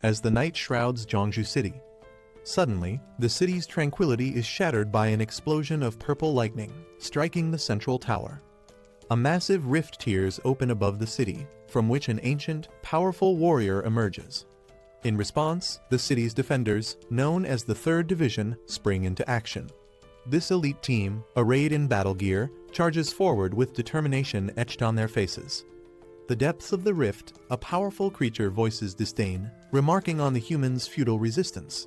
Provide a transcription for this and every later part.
as the night shrouds Jeongju City. Suddenly, the city's tranquility is shattered by an explosion of purple lightning, striking the central tower. A massive rift tears open above the city, from which an ancient, powerful warrior emerges. In response, the city's defenders, known as the 3rd Division, spring into action. This elite team, arrayed in battle gear, charges forward with determination etched on their faces. The depths of the rift, a powerful creature voices disdain, remarking on the humans' futile resistance.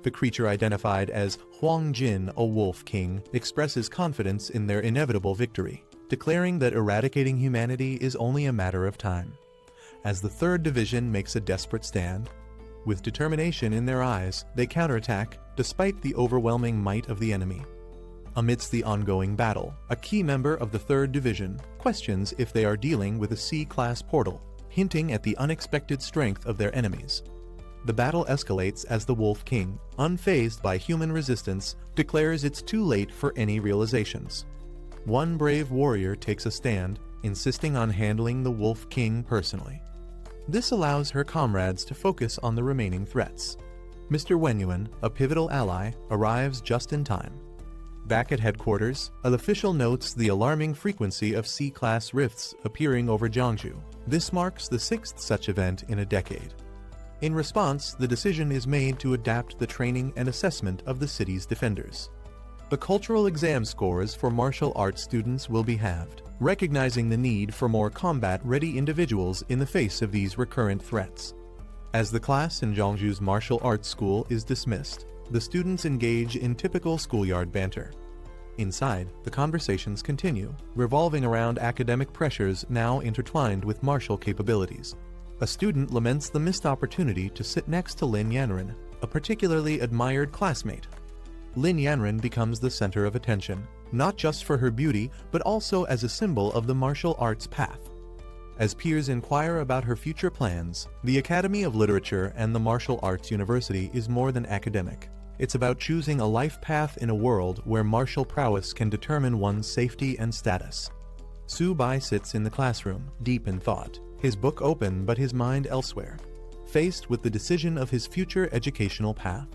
The creature identified as Huang Jin, a wolf king, expresses confidence in their inevitable victory, declaring that eradicating humanity is only a matter of time. As the 3rd Division makes a desperate stand, with determination in their eyes, they counterattack, despite the overwhelming might of the enemy. Amidst the ongoing battle, a key member of the 3rd Division questions if they are dealing with a C-class portal, hinting at the unexpected strength of their enemies. The battle escalates as the Wolf King, unfazed by human resistance, declares it's too late for any realizations. One brave warrior takes a stand, insisting on handling the Wolf King personally. This allows her comrades to focus on the remaining threats. Mr. Wenyuan, a pivotal ally, arrives just in time. Back at headquarters, an official notes the alarming frequency of C-class rifts appearing over Jeongju. This marks the 6th such event in a decade. In response, the decision is made to adapt the training and assessment of the city's defenders. The cultural exam scores for martial arts students will be halved, recognizing the need for more combat-ready individuals in the face of these recurrent threats. As the class in Jeongju's martial arts school is dismissed, the students engage in typical schoolyard banter. Inside, the conversations continue, revolving around academic pressures now intertwined with martial capabilities. A student laments the missed opportunity to sit next to Lin Yanren, a particularly admired classmate. Lin Yanren becomes the center of attention, not just for her beauty, but also as a symbol of the martial arts path. As peers inquire about her future plans, the Academy of Literature and the Martial Arts University is more than academic. It's about choosing a life path in a world where martial prowess can determine one's safety and status. Su Bai sits in the classroom, deep in thought, his book open but his mind elsewhere, faced with the decision of his future educational path.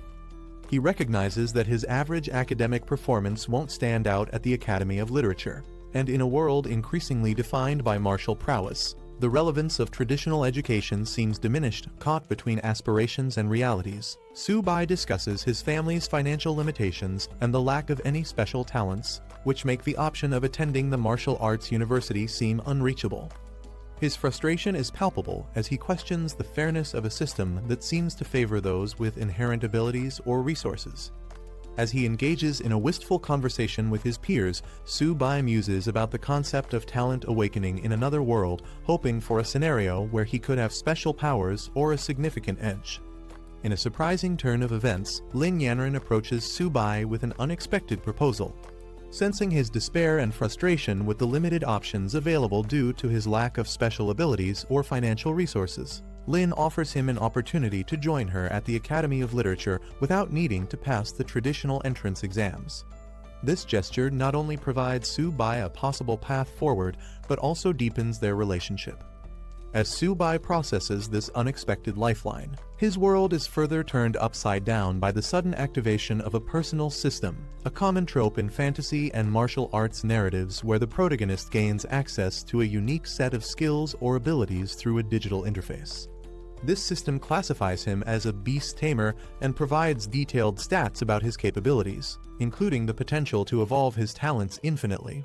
He recognizes that his average academic performance won't stand out at the Academy of Literature, and in a world increasingly defined by martial prowess, the relevance of traditional education seems diminished, caught between aspirations and realities. Su Bai discusses his family's financial limitations and the lack of any special talents, which make the option of attending the martial arts university seem unreachable. His frustration is palpable as he questions the fairness of a system that seems to favor those with inherent abilities or resources. As he engages in a wistful conversation with his peers, Su Bai muses about the concept of talent awakening in another world, hoping for a scenario where he could have special powers or a significant edge. In a surprising turn of events, Lin Yanren approaches Su Bai with an unexpected proposal. Sensing his despair and frustration with the limited options available due to his lack of special abilities or financial resources, Lin offers him an opportunity to join her at the Academy of Literature without needing to pass the traditional entrance exams. This gesture not only provides Su Bai a possible path forward, but also deepens their relationship. As Su Bai processes this unexpected lifeline, his world is further turned upside down by the sudden activation of a personal system, a common trope in fantasy and martial arts narratives where the protagonist gains access to a unique set of skills or abilities through a digital interface. This system classifies him as a beast tamer and provides detailed stats about his capabilities, including the potential to evolve his talents infinitely.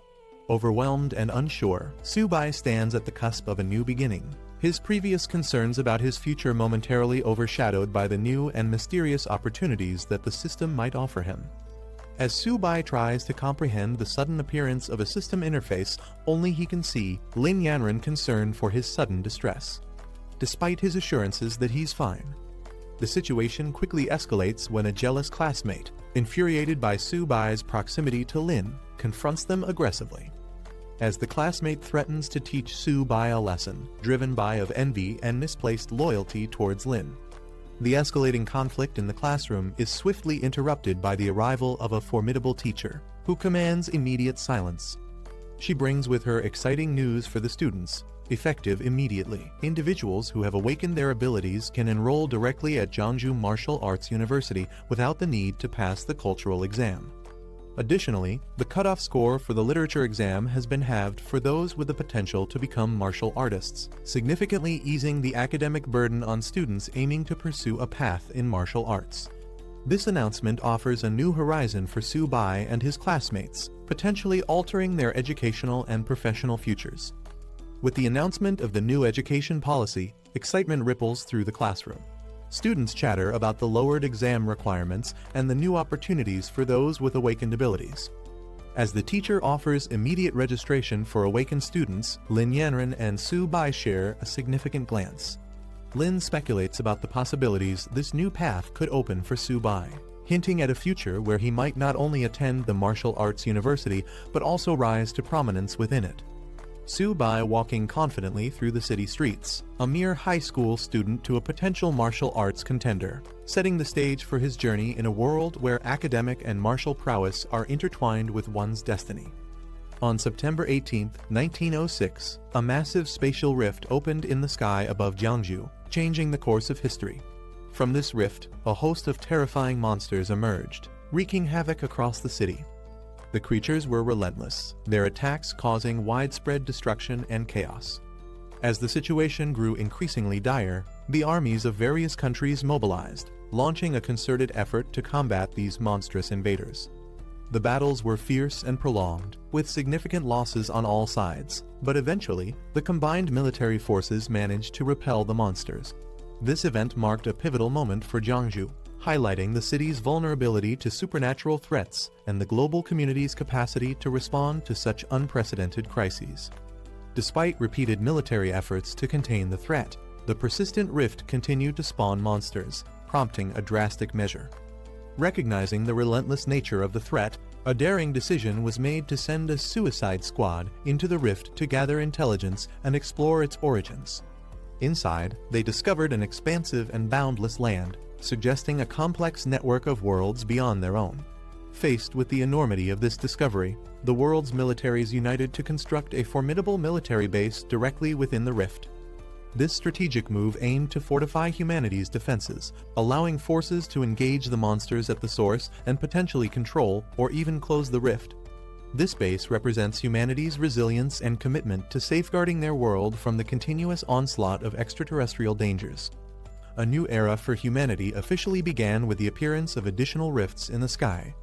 Overwhelmed and unsure, Su Bai stands at the cusp of a new beginning, his previous concerns about his future momentarily overshadowed by the new and mysterious opportunities that the system might offer him. As Su Bai tries to comprehend the sudden appearance of a system interface only he can see, Lin Yanren concerned for his sudden distress. Despite his assurances that he's fine, the situation quickly escalates when a jealous classmate, infuriated by Su Bai's proximity to Lin, confronts them aggressively. As the classmate threatens to teach Su Bai a lesson, driven by of envy and misplaced loyalty towards Lin. The escalating conflict in the classroom is swiftly interrupted by the arrival of a formidable teacher, who commands immediate silence. She brings with her exciting news for the students, effective immediately. Individuals who have awakened their abilities can enroll directly at Jeongju Martial Arts University without the need to pass the cultural exam. Additionally, the cutoff score for the literature exam has been halved for those with the potential to become martial artists, significantly easing the academic burden on students aiming to pursue a path in martial arts. This announcement offers a new horizon for Su Bai and his classmates, potentially altering their educational and professional futures. With the announcement of the new education policy, excitement ripples through the classroom. Students chatter about the lowered exam requirements and the new opportunities for those with awakened abilities. As the teacher offers immediate registration for awakened students, Lin Yanren and Su Bai share a significant glance. Lin speculates about the possibilities this new path could open for Su Bai, hinting at a future where he might not only attend the martial arts university but also rise to prominence within it. Su Bai walking confidently through the city streets, a mere high school student to a potential martial arts contender, setting the stage for his journey in a world where academic and martial prowess are intertwined with one's destiny. On September 18, 1906, a massive spatial rift opened in the sky above Jeongju, changing the course of history. From this rift, a host of terrifying monsters emerged, wreaking havoc across the city. The creatures were relentless, their attacks causing widespread destruction and chaos. As the situation grew increasingly dire, the armies of various countries mobilized, launching a concerted effort to combat these monstrous invaders. The battles were fierce and prolonged, with significant losses on all sides, but eventually, the combined military forces managed to repel the monsters. This event marked a pivotal moment for Jeongju, highlighting the city's vulnerability to supernatural threats and the global community's capacity to respond to such unprecedented crises. Despite repeated military efforts to contain the threat, the persistent rift continued to spawn monsters, prompting a drastic measure. Recognizing the relentless nature of the threat, a daring decision was made to send a suicide squad into the rift to gather intelligence and explore its origins. Inside, they discovered an expansive and boundless land, suggesting a complex network of worlds beyond their own. Faced with the enormity of this discovery, the world's militaries united to construct a formidable military base directly within the rift. This strategic move aimed to fortify humanity's defenses, allowing forces to engage the monsters at the source and potentially control or even close the rift. This base represents humanity's resilience and commitment to safeguarding their world from the continuous onslaught of extraterrestrial dangers. A new era for humanity officially began with the appearance of additional rifts in the sky.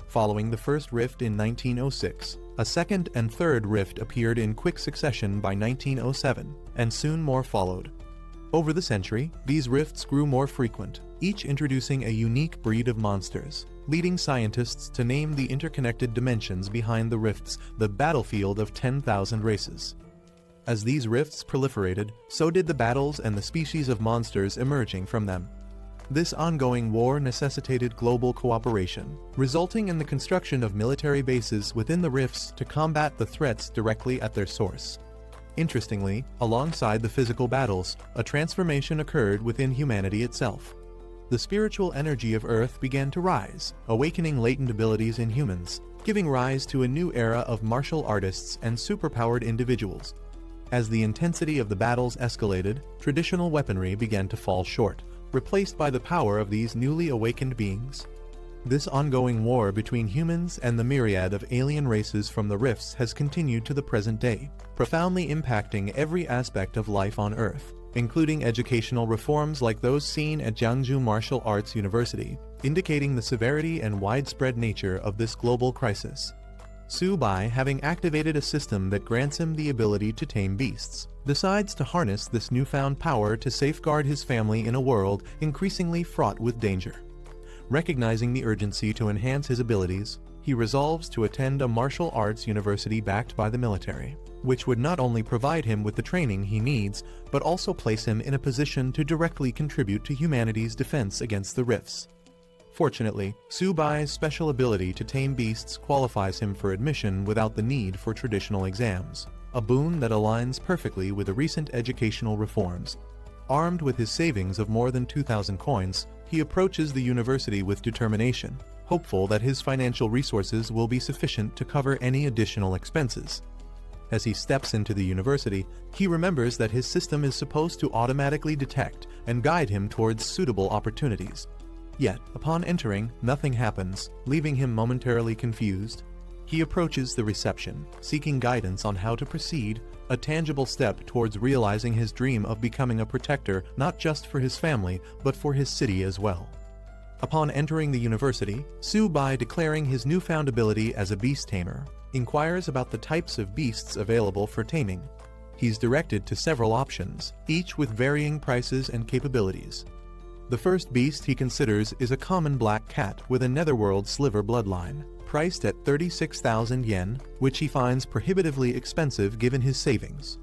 Following the first rift in 1906, a second and third rift appeared in quick succession by 1907, and soon more followed. Over the century, these rifts grew more frequent, each introducing a unique breed of monsters, leading scientists to name the interconnected dimensions behind the rifts the battlefield of 10,000 races. As these rifts proliferated, so did the battles and the species of monsters emerging from them. This ongoing war necessitated global cooperation, resulting in the construction of military bases within the rifts to combat the threats directly at their source. Interestingly, alongside the physical battles, a transformation occurred within humanity itself. The spiritual energy of Earth began to rise, awakening latent abilities in humans, giving rise to a new era of martial artists and superpowered individuals. As the intensity of the battles escalated, traditional weaponry began to fall short, replaced by the power of these newly awakened beings. This ongoing war between humans and the myriad of alien races from the rifts has continued to the present day, profoundly impacting every aspect of life on Earth, including educational reforms like those seen at Jeongju Martial Arts University, indicating the severity and widespread nature of this global crisis. Su Bai, having activated a system that grants him the ability to tame beasts, decides to harness this newfound power to safeguard his family in a world increasingly fraught with danger. Recognizing the urgency to enhance his abilities, he resolves to attend a martial arts university backed by the military, which would not only provide him with the training he needs, but also place him in a position to directly contribute to humanity's defense against the rifts. Fortunately, Su Bai's special ability to tame beasts qualifies him for admission without the need for traditional exams, a boon that aligns perfectly with the recent educational reforms. Armed with his savings of more than 2,000 coins, he approaches the university with determination, hopeful that his financial resources will be sufficient to cover any additional expenses. As he steps into the university, he remembers that his system is supposed to automatically detect and guide him towards suitable opportunities. Yet, upon entering, nothing happens, leaving him momentarily confused. He approaches the reception, seeking guidance on how to proceed, a tangible step towards realizing his dream of becoming a protector not just for his family, but for his city as well. Upon entering the university, Su-bai, declaring his newfound ability as a beast tamer, inquires about the types of beasts available for taming. He's directed to several options, each with varying prices and capabilities. The first beast he considers is a common black cat with a netherworld sliver bloodline, priced at 36,000 yen, which he finds prohibitively expensive given his savings.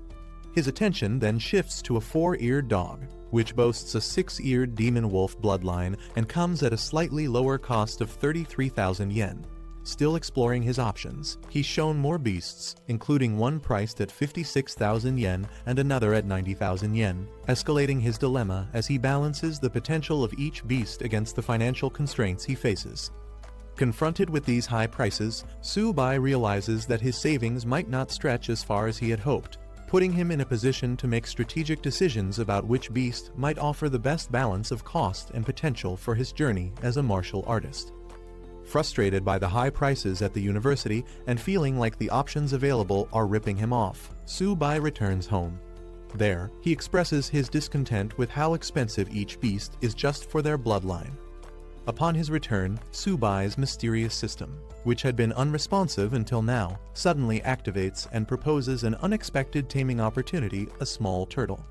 His attention then shifts to a 4-eared dog, which boasts a 6-eared demon wolf bloodline and comes at a slightly lower cost of 33,000 yen. Still exploring his options, he's shown more beasts, including one priced at 56,000 yen and another at 90,000 yen, escalating his dilemma as he balances the potential of each beast against the financial constraints he faces. Confronted with these high prices, Su-bai realizes that his savings might not stretch as far as he had hoped, putting him in a position to make strategic decisions about which beast might offer the best balance of cost and potential for his journey as a martial artist. Frustrated by the high prices at the university and feeling like the options available are ripping him off, Su-bai returns home. There, he expresses his discontent with how expensive each beast is just for their bloodline. Upon his return, Su-bai's mysterious system, which had been unresponsive until now, suddenly activates and proposes an unexpected taming opportunity, a small turtle.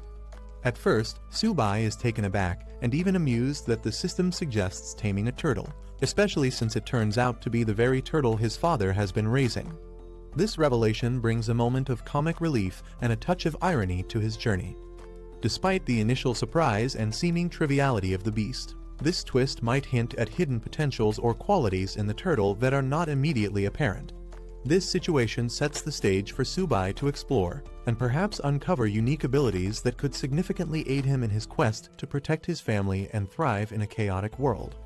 At first, Su-bai is taken aback and even amused that the system suggests taming a turtle, especially since it turns out to be the very turtle his father has been raising. This revelation brings a moment of comic relief and a touch of irony to his journey. Despite the initial surprise and seeming triviality of the beast, this twist might hint at hidden potentials or qualities in the turtle that are not immediately apparent. This situation sets the stage for Su-bai to explore and perhaps uncover unique abilities that could significantly aid him in his quest to protect his family and thrive in a chaotic world.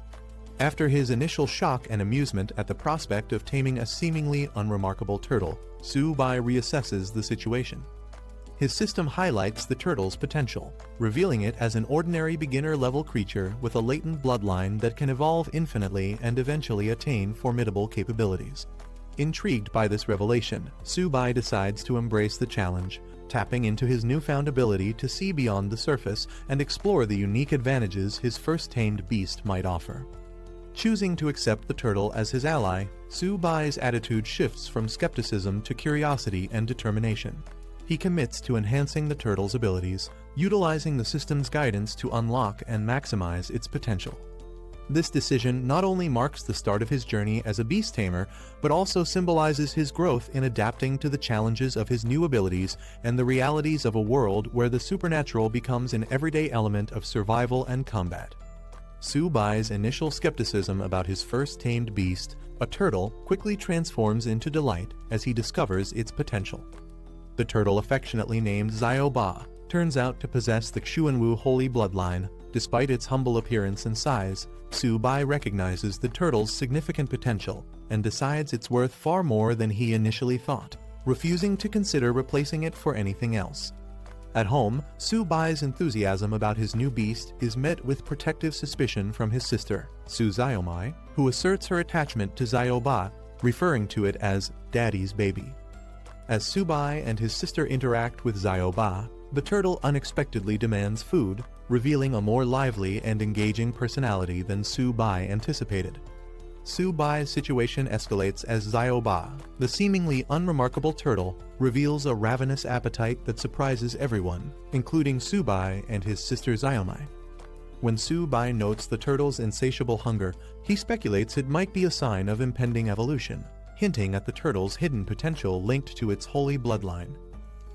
After his initial shock and amusement at the prospect of taming a seemingly unremarkable turtle, Su-bai reassesses the situation. His system highlights the turtle's potential, revealing it as an ordinary beginner-level creature with a latent bloodline that can evolve infinitely and eventually attain formidable capabilities. Intrigued by this revelation, Su-bai decides to embrace the challenge, tapping into his newfound ability to see beyond the surface and explore the unique advantages his first tamed beast might offer. Choosing to accept the turtle as his ally, Su-bai's attitude shifts from skepticism to curiosity and determination. He commits to enhancing the turtle's abilities, utilizing the system's guidance to unlock and maximize its potential. This decision not only marks the start of his journey as a beast tamer, but also symbolizes his growth in adapting to the challenges of his new abilities and the realities of a world where the supernatural becomes an everyday element of survival and combat. Su-bai's initial skepticism about his first tamed beast, a turtle, quickly transforms into delight as he discovers its potential. The turtle, affectionately named Zio-ba, turns out to possess the Xuanwu holy bloodline. Despite its humble appearance and size, Su-bai recognizes the turtle's significant potential and decides it's worth far more than he initially thought, refusing to consider replacing it for anything else. At home, Su-bai's enthusiasm about his new beast is met with protective suspicion from his sister, Su-zayomai, who asserts her attachment to Zio-ba, referring to it as Daddy's baby. As Su-bai and his sister interact with Zio-ba, the turtle unexpectedly demands food, revealing a more lively and engaging personality than Su-bai anticipated. Su-bai's situation escalates as Zio-ba, the seemingly unremarkable turtle, reveals a ravenous appetite that surprises everyone, including Su-bai and his sister Zayomai. When Su-bai notes the turtle's insatiable hunger, he speculates it might be a sign of impending evolution, hinting at the turtle's hidden potential linked to its holy bloodline.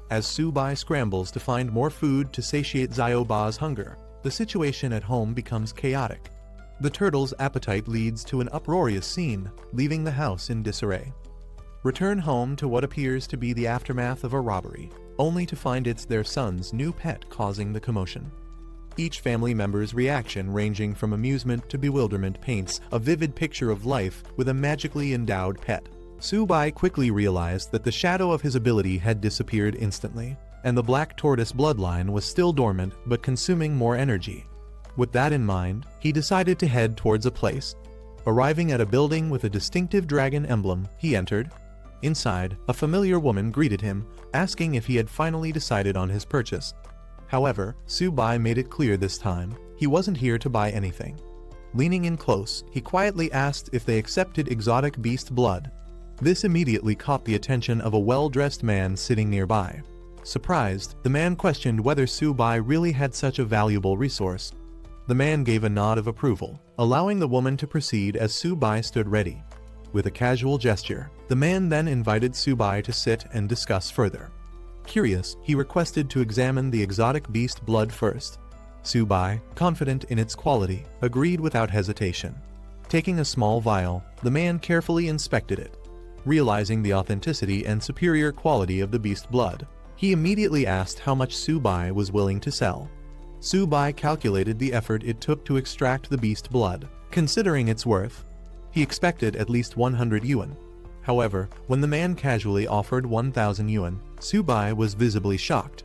As Su-bai scrambles to find more food to satiate Zio-ba's hunger, the situation at home becomes chaotic. The turtle's appetite leads to an uproarious scene, leaving the house in disarray. Return home to what appears to be the aftermath of a robbery, only to find it's their son's new pet causing the commotion. Each family member's reaction, ranging from amusement to bewilderment, paints a vivid picture of life with a magically endowed pet. Su-bai quickly realized that the shadow of his ability had disappeared instantly, and the black tortoise bloodline was still dormant but consuming more energy. With that in mind, he decided to head towards a place. Arriving at a building with a distinctive dragon emblem, he entered. Inside, a familiar woman greeted him, asking if he had finally decided on his purchase. However, Su-bai made it clear this time, he wasn't here to buy anything. Leaning in close, he quietly asked if they accepted exotic beast blood. This immediately caught the attention of a well-dressed man sitting nearby. Surprised, the man questioned whether Su-bai really had such a valuable resource. The man gave a nod of approval, allowing the woman to proceed as Su-bai stood ready. With a casual gesture, the man then invited Su-bai to sit and discuss further. Curious, he requested to examine the exotic beast blood first. Su-bai, confident in its quality, agreed without hesitation. Taking a small vial, the man carefully inspected it. Realizing the authenticity and superior quality of the beast blood, he immediately asked how much Su-bai was willing to sell. Su-bai calculated the effort it took to extract the beast blood. Considering its worth, he expected at least 100 yuan. However, when the man casually offered 1,000 yuan, Su-bai was visibly shocked.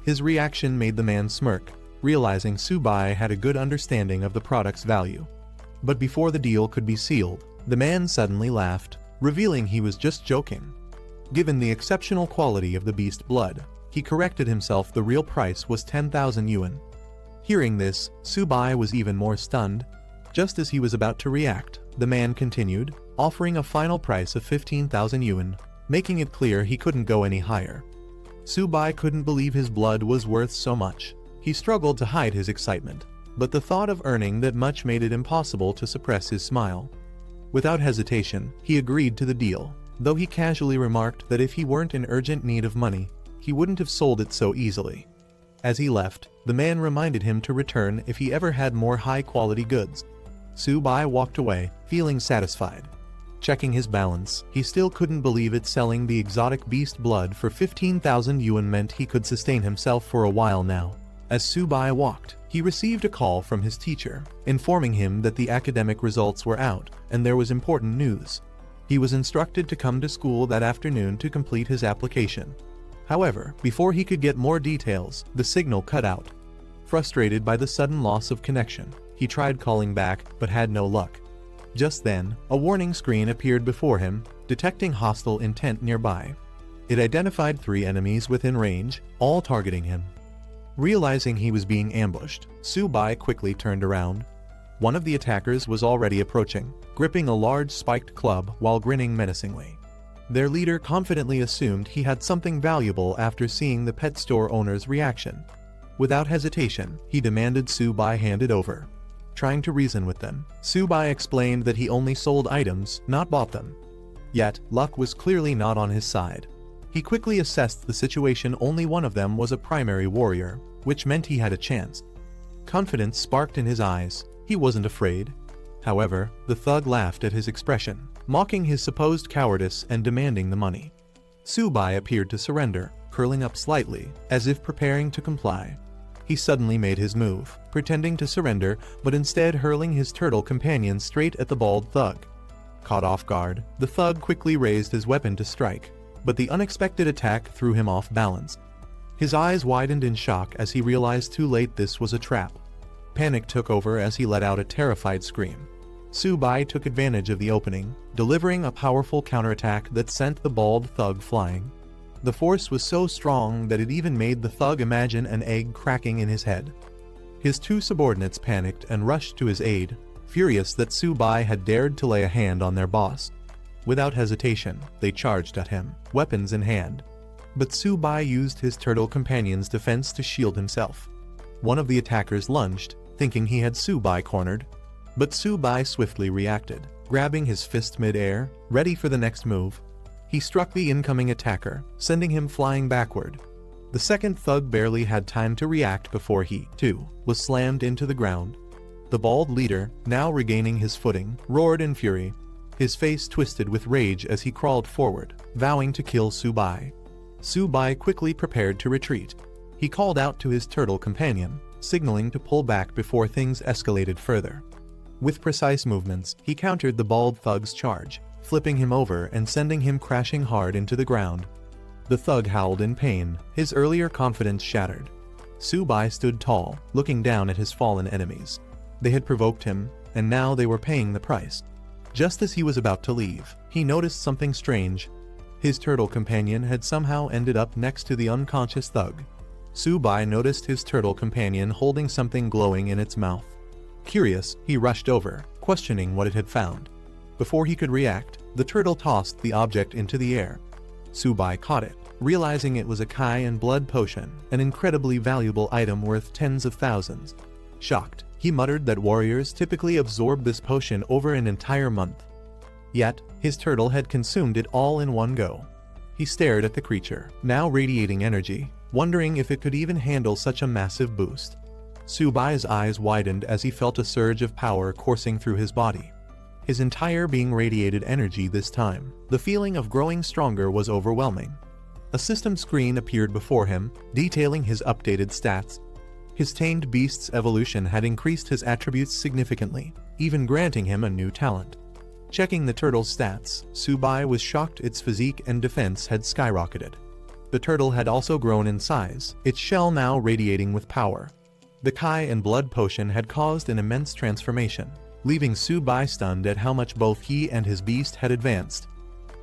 His reaction made the man smirk, realizing Su-bai had a good understanding of the product's value. But before the deal could be sealed, the man suddenly laughed, revealing he was just joking. Given the exceptional quality of the beast blood, he corrected himself. The real price was 10,000 yuan. Hearing this, Su-bai was even more stunned. Just as he was about to react, the man continued, offering a final price of 15,000 yuan, making it clear he couldn't go any higher. Su-bai couldn't believe his blood was worth so much. He struggled to hide his excitement, but the thought of earning that much made it impossible to suppress his smile. Without hesitation, he agreed to the deal, though he casually remarked that if he weren't in urgent need of money, he wouldn't have sold it so easily. As he left, the man reminded him to return if he ever had more high-quality goods. Su-bai walked away, feeling satisfied. Checking his balance, he still couldn't believe it. Selling the exotic beast blood for 15,000 yuan meant he could sustain himself for a while now. As Su-bai walked, he received a call from his teacher, informing him that the academic results were out, and there was important news. He was instructed to come to school that afternoon to complete his application. However, before he could get more details, the signal cut out. Frustrated by the sudden loss of connection, he tried calling back, but had no luck. Just then, a warning screen appeared before him, detecting hostile intent nearby. It identified 3 enemies within range, all targeting him. Realizing he was being ambushed, Su-bai quickly turned around. One of the attackers was already approaching, gripping a large spiked club while grinning menacingly. Their leader confidently assumed he had something valuable after seeing the pet store owner's reaction. Without hesitation, he demanded Su-bai hand it over. Trying to reason with them, Su-bai explained that he only sold items, not bought them. Yet, luck was clearly not on his side. He quickly assessed the situation. Only one of them was a primary warrior, which meant he had a chance. Confidence sparked in his eyes. He wasn't afraid. However, the thug laughed at his expression, mocking his supposed cowardice and demanding the money. Su-bai appeared to surrender, curling up slightly, as if preparing to comply. He suddenly made his move, pretending to surrender, but instead hurling his turtle companion straight at the bald thug. Caught off guard, the thug quickly raised his weapon to strike, but the unexpected attack threw him off balance. His eyes widened in shock as he realized too late this was a trap. Panic took over as he let out a terrified scream. Su-bai took advantage of the opening, delivering a powerful counterattack that sent the bald thug flying. The force was so strong that it even made the thug imagine an egg cracking in his head. His 2 subordinates panicked and rushed to his aid, furious that Su-bai had dared to lay a hand on their boss. Without hesitation, they charged at him, weapons in hand. But Su-bai used his turtle companion's defense to shield himself. One of the attackers lunged, thinking he had Su-bai cornered. But Su-bai swiftly reacted, grabbing his fist mid-air, ready for the next move. He struck the incoming attacker, sending him flying backward. The second thug barely had time to react before he, too, was slammed into the ground. The bald leader, now regaining his footing, roared in fury. His face twisted with rage as he crawled forward, vowing to kill Su-bai. Su-bai quickly prepared to retreat. He called out to his turtle companion, signaling to pull back before things escalated further. With precise movements, he countered the bald thug's charge, flipping him over and sending him crashing hard into the ground. The thug howled in pain, his earlier confidence shattered. Subai stood tall, looking down at his fallen enemies. They had provoked him, and now they were paying the price. Just as he was about to leave, he noticed something strange. His turtle companion had somehow ended up next to the unconscious thug. Subai noticed his turtle companion holding something glowing in its mouth. Curious, he rushed over, questioning what it had found. Before he could react, the turtle tossed the object into the air. Subai caught it, realizing it was a Kai and blood potion, an incredibly valuable item worth tens of thousands. Shocked, he muttered that warriors typically absorb this potion over an entire month. Yet, his turtle had consumed it all in one go. He stared at the creature, now radiating energy, wondering if it could even handle such a massive boost. Subai's eyes widened as he felt a surge of power coursing through his body. His entire being radiated energy this time. The feeling of growing stronger was overwhelming. A system screen appeared before him, detailing his updated stats. His tamed beast's evolution had increased his attributes significantly, even granting him a new talent. Checking the turtle's stats, Subai was shocked its physique and defense had skyrocketed. The turtle had also grown in size, its shell now radiating with power. The Kai and blood potion had caused an immense transformation, leaving Subai stunned at how much both he and his beast had advanced.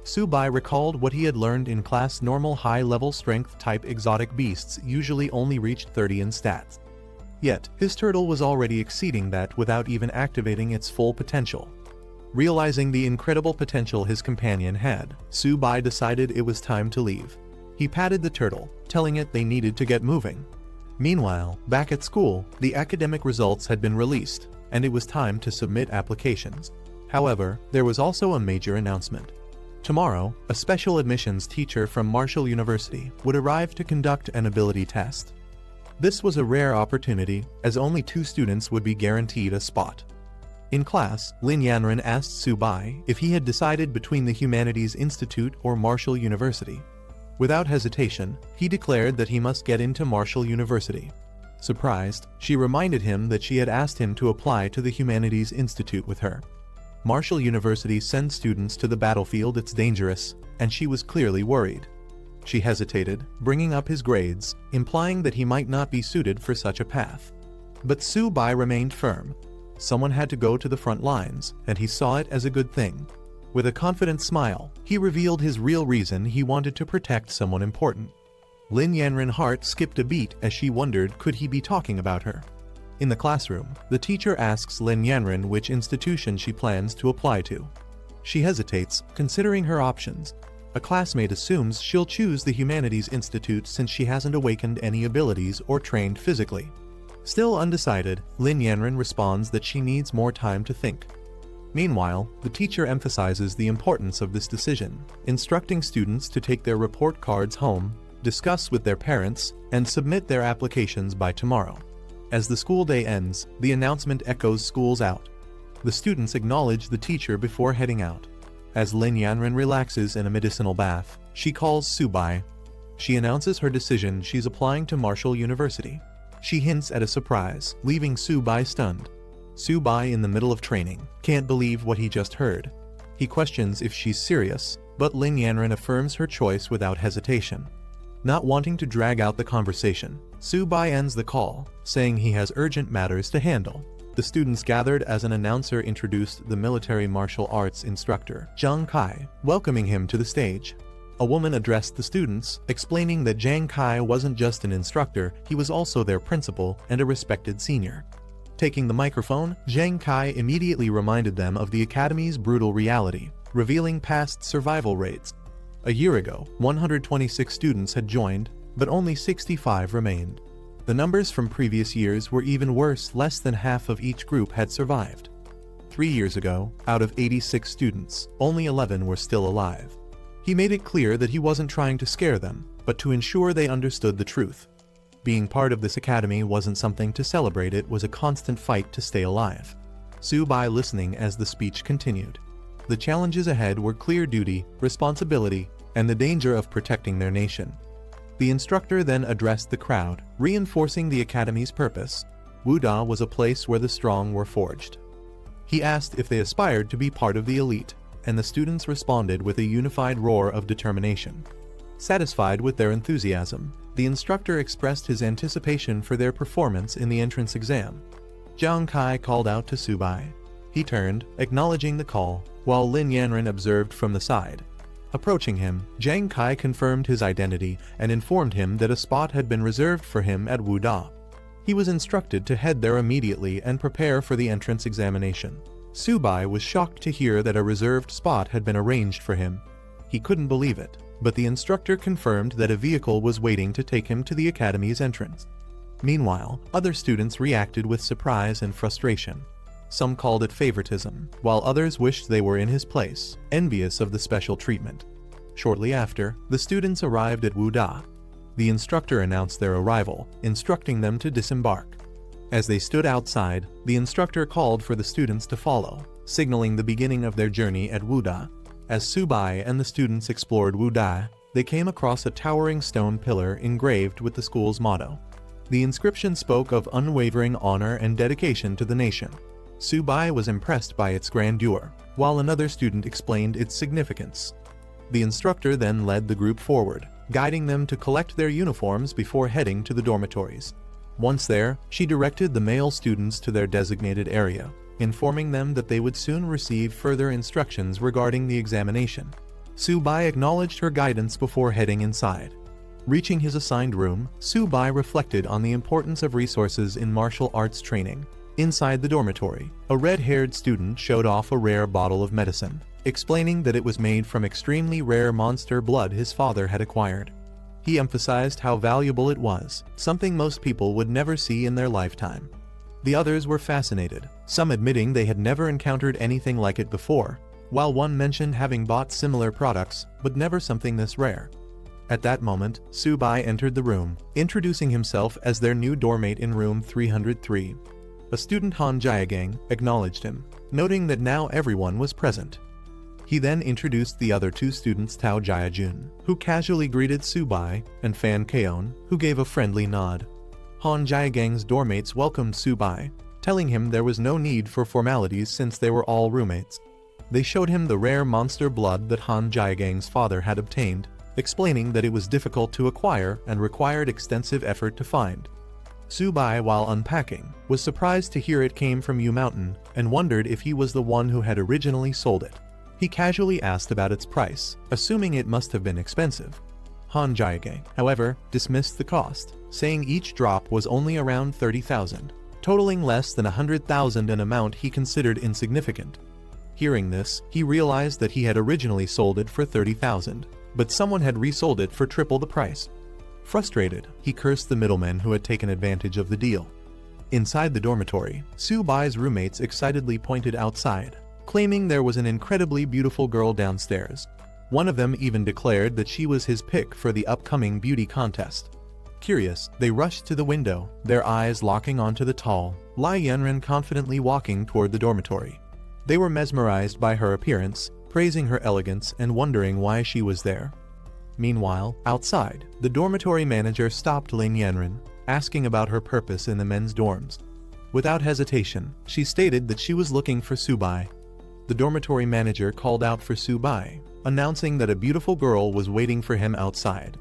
Subai recalled what he had learned in class. Normal high-level strength type exotic beasts usually only reached 30 in stats. Yet, his turtle was already exceeding that without even activating its full potential. Realizing the incredible potential his companion had, Subai decided it was time to leave. He patted the turtle, telling it they needed to get moving. Meanwhile, back at school, the academic results had been released, and it was time to submit applications. However, there was also a major announcement. Tomorrow, a special admissions teacher from Marshall University would arrive to conduct an ability test. This was a rare opportunity, as only 2 students would be guaranteed a spot. In class, Lin Yanren asked Subai if he had decided between the Humanities Institute or Marshall University. Without hesitation, he declared that he must get into Marshall University. Surprised, she reminded him that she had asked him to apply to the Humanities Institute with her. Marshall University sends students to the battlefield. It's dangerous, and she was clearly worried. She hesitated, bringing up his grades, implying that he might not be suited for such a path. But Subai remained firm. Someone had to go to the front lines, and he saw it as a good thing. With a confident smile, he revealed his real reason: he wanted to protect someone important. Lin Yanren's heart skipped a beat as she wondered, could he be talking about her? In the classroom, the teacher asks Lin Yanren which institution she plans to apply to. She hesitates, considering her options. A classmate assumes she'll choose the Humanities Institute since she hasn't awakened any abilities or trained physically. Still undecided, Lin Yanren responds that she needs more time to think. Meanwhile, the teacher emphasizes the importance of this decision, instructing students to take their report cards home, discuss with their parents, and submit their applications by tomorrow. As the school day ends, the announcement echoes schools out. The students acknowledge the teacher before heading out. As Lin Yanren relaxes in a medicinal bath, she calls Subai. She announces her decision: she's applying to Marshall University. She hints at a surprise, leaving Subai stunned. Subai, in the middle of training, can't believe what he just heard. He questions if she's serious, but Lin Yanren affirms her choice without hesitation. Not wanting to drag out the conversation, Subai ends the call, saying he has urgent matters to handle. The students gathered as an announcer introduced the military martial arts instructor, Zhang Kai, welcoming him to the stage. A woman addressed the students, explaining that Zhang Kai wasn't just an instructor, he was also their principal and a respected senior. Taking the microphone, Zhang Kai immediately reminded them of the academy's brutal reality, revealing past survival rates. A year ago, 126 students had joined, but only 65 remained. The numbers from previous years were even worse: less than half of each group had survived. 3 years ago, out of 86 students, only 11 were still alive. He made it clear that he wasn't trying to scare them, but to ensure they understood the truth. Being part of this academy wasn't something to celebrate, it was a constant fight to stay alive. Subai listening as the speech continued. The challenges ahead were clear: duty, responsibility, and the danger of protecting their nation. The instructor then addressed the crowd, reinforcing the academy's purpose. Wuda was a place where the strong were forged. He asked if they aspired to be part of the elite, and the students responded with a unified roar of determination. Satisfied with their enthusiasm, the instructor expressed his anticipation for their performance in the entrance exam. Jiang Kai called out to Subai. He turned, acknowledging the call, while Lin Yanren observed from the side. Approaching him, Jiang Kai confirmed his identity and informed him that a spot had been reserved for him at Wuda. He was instructed to head there immediately and prepare for the entrance examination. Subai was shocked to hear that a reserved spot had been arranged for him. He couldn't believe it, but the instructor confirmed that a vehicle was waiting to take him to the academy's entrance. Meanwhile, other students reacted with surprise and frustration. Some called it favoritism, while others wished they were in his place, envious of the special treatment. Shortly after, the students arrived at Wuda. The instructor announced their arrival, instructing them to disembark. As they stood outside, the instructor called for the students to follow, signaling the beginning of their journey at Wuda. As Subai and the students explored Wuda, they came across a towering stone pillar engraved with the school's motto. The inscription spoke of unwavering honor and dedication to the nation. Subai was impressed by its grandeur, while another student explained its significance. The instructor then led the group forward, guiding them to collect their uniforms before heading to the dormitories. Once there, she directed the male students to their designated area, informing them that they would soon receive further instructions regarding the examination. Subai acknowledged her guidance before heading inside. Reaching his assigned room, Subai reflected on the importance of resources in martial arts training. Inside the dormitory, a red-haired student showed off a rare bottle of medicine, explaining that it was made from extremely rare monster blood his father had acquired. He emphasized how valuable it was, something most people would never see in their lifetime. The others were fascinated, some admitting they had never encountered anything like it before, while one mentioned having bought similar products, but never something this rare. At that moment, Subai entered the room, introducing himself as their new doormate in room 303. A student Han Jiagang acknowledged him, noting that now everyone was present. He then introduced the other two students Tao Jiajun, who casually greeted Subai, and Fan Keon, who gave a friendly nod. Han Jiagang's doormates welcomed Subai, telling him there was no need for formalities since they were all roommates. They showed him the rare monster blood that Han Jiagang's father had obtained, explaining that it was difficult to acquire and required extensive effort to find. Subai, while unpacking, was surprised to hear it came from Yu Mountain and wondered if he was the one who had originally sold it. He casually asked about its price, assuming it must have been expensive. Han Jiagang, however, dismissed the cost, saying each drop was only around 30,000, totaling less than 100,000, an amount he considered insignificant. Hearing this, he realized that he had originally sold it for 30,000, but someone had resold it for triple the price. Frustrated, he cursed the middlemen who had taken advantage of the deal. Inside the dormitory, Subai's roommates excitedly pointed outside, claiming there was an incredibly beautiful girl downstairs. One of them even declared that she was his pick for the upcoming beauty contest. Curious, they rushed to the window, their eyes locking onto the tall, Lai Yanren confidently walking toward the dormitory. They were mesmerized by her appearance, praising her elegance and wondering why she was there. Meanwhile, outside, the dormitory manager stopped Lin Yanren, asking about her purpose in the men's dorms. Without hesitation, she stated that she was looking for Subai. The dormitory manager called out for Subai, announcing that a beautiful girl was waiting for him outside.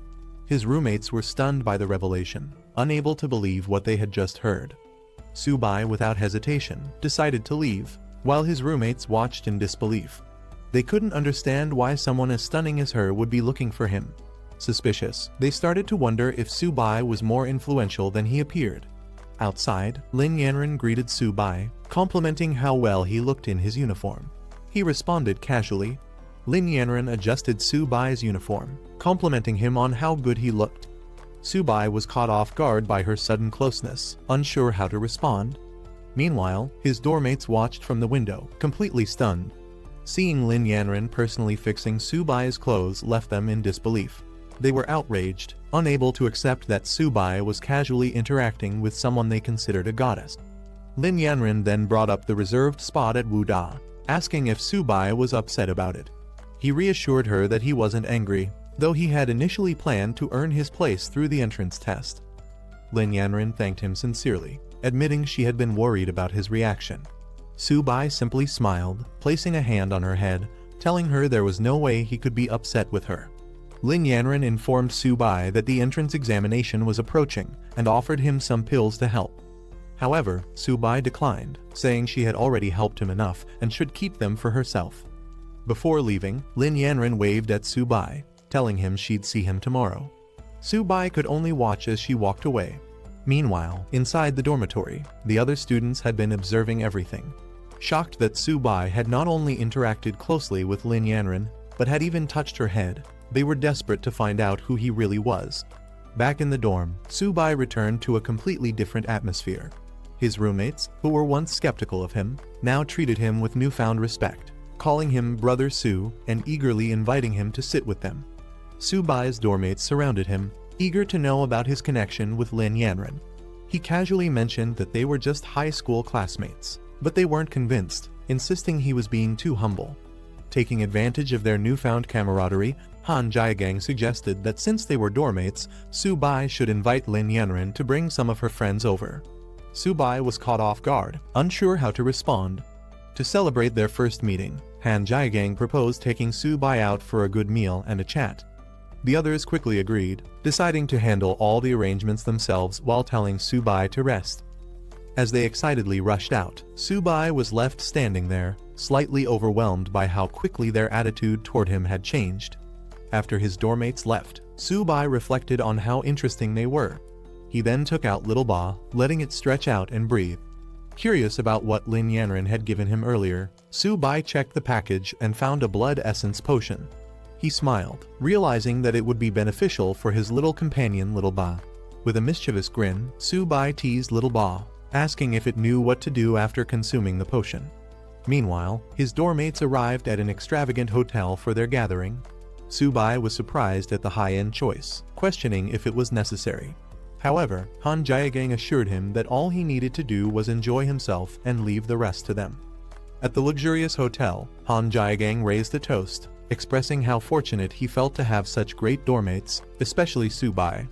His roommates were stunned by the revelation, unable to believe what they had just heard. Subai, without hesitation, decided to leave, while his roommates watched in disbelief. They couldn't understand why someone as stunning as her would be looking for him. Suspicious, they started to wonder if Subai was more influential than he appeared. Outside, Lin Yanren greeted Subai, complimenting how well he looked in his uniform. He responded casually. Lin Yanren adjusted Subai's uniform, complimenting him on how good he looked. Subai was caught off guard by her sudden closeness, unsure how to respond. Meanwhile, his doormates watched from the window, completely stunned. Seeing Lin Yanren personally fixing Subai's clothes left them in disbelief. They were outraged, unable to accept that Subai was casually interacting with someone they considered a goddess. Lin Yanren then brought up the reserved spot at Wuda, asking if Subai was upset about it. He reassured her that he wasn't angry, though he had initially planned to earn his place through the entrance test. Lin Yanren thanked him sincerely, admitting she had been worried about his reaction. Subai simply smiled, placing a hand on her head, telling her there was no way he could be upset with her. Lin Yanran informed Su-bai that the entrance examination was approaching and offered him some pills to help. However, Su-bai declined, saying she had already helped him enough and should keep them for herself. Before leaving, Lin Yanran waved at Su-bai, telling him she'd see him tomorrow. Su-bai could only watch as she walked away. Meanwhile, inside the dormitory, the other students had been observing everything. Shocked that Su-bai had not only interacted closely with Lin Yanran, but had even touched her head, they were desperate to find out who he really was. Back in the dorm, Su-bai returned to a completely different atmosphere. His roommates, who were once skeptical of him, now treated him with newfound respect, calling him Brother Su and eagerly inviting him to sit with them. Su-bai's dormmates surrounded him, eager to know about his connection with Lin Yanran. He casually mentioned that they were just high school classmates, but they weren't convinced, insisting he was being too humble. Taking advantage of their newfound camaraderie, Han Jiagang suggested that since they were dormmates, Su-bai should invite Lin Yanran to bring some of her friends over. Su-bai was caught off guard, unsure how to respond. To celebrate their first meeting, Han Jiagang proposed taking Su-bai out for a good meal and a chat. The others quickly agreed, deciding to handle all the arrangements themselves while telling Su-bai to rest. As they excitedly rushed out, Su-bai was left standing there, slightly overwhelmed by how quickly their attitude toward him had changed. After his dormmates left, Su-bai reflected on how interesting they were. He then took out Little Ba, letting it stretch out and breathe. Curious about what Lin Yanran had given him earlier, Su-bai checked the package and found a blood essence potion. He smiled, realizing that it would be beneficial for his little companion Little Ba. With a mischievous grin, Su-bai teased Little Ba, asking if it knew what to do after consuming the potion. Meanwhile, his dormmates arrived at an extravagant hotel for their gathering. Su-bai was surprised at the high-end choice, questioning if it was necessary. However, Han Jiagang assured him that all he needed to do was enjoy himself and leave the rest to them. At the luxurious hotel, Han Jiagang raised a toast, expressing how fortunate he felt to have such great dormmates, especially Su-bai.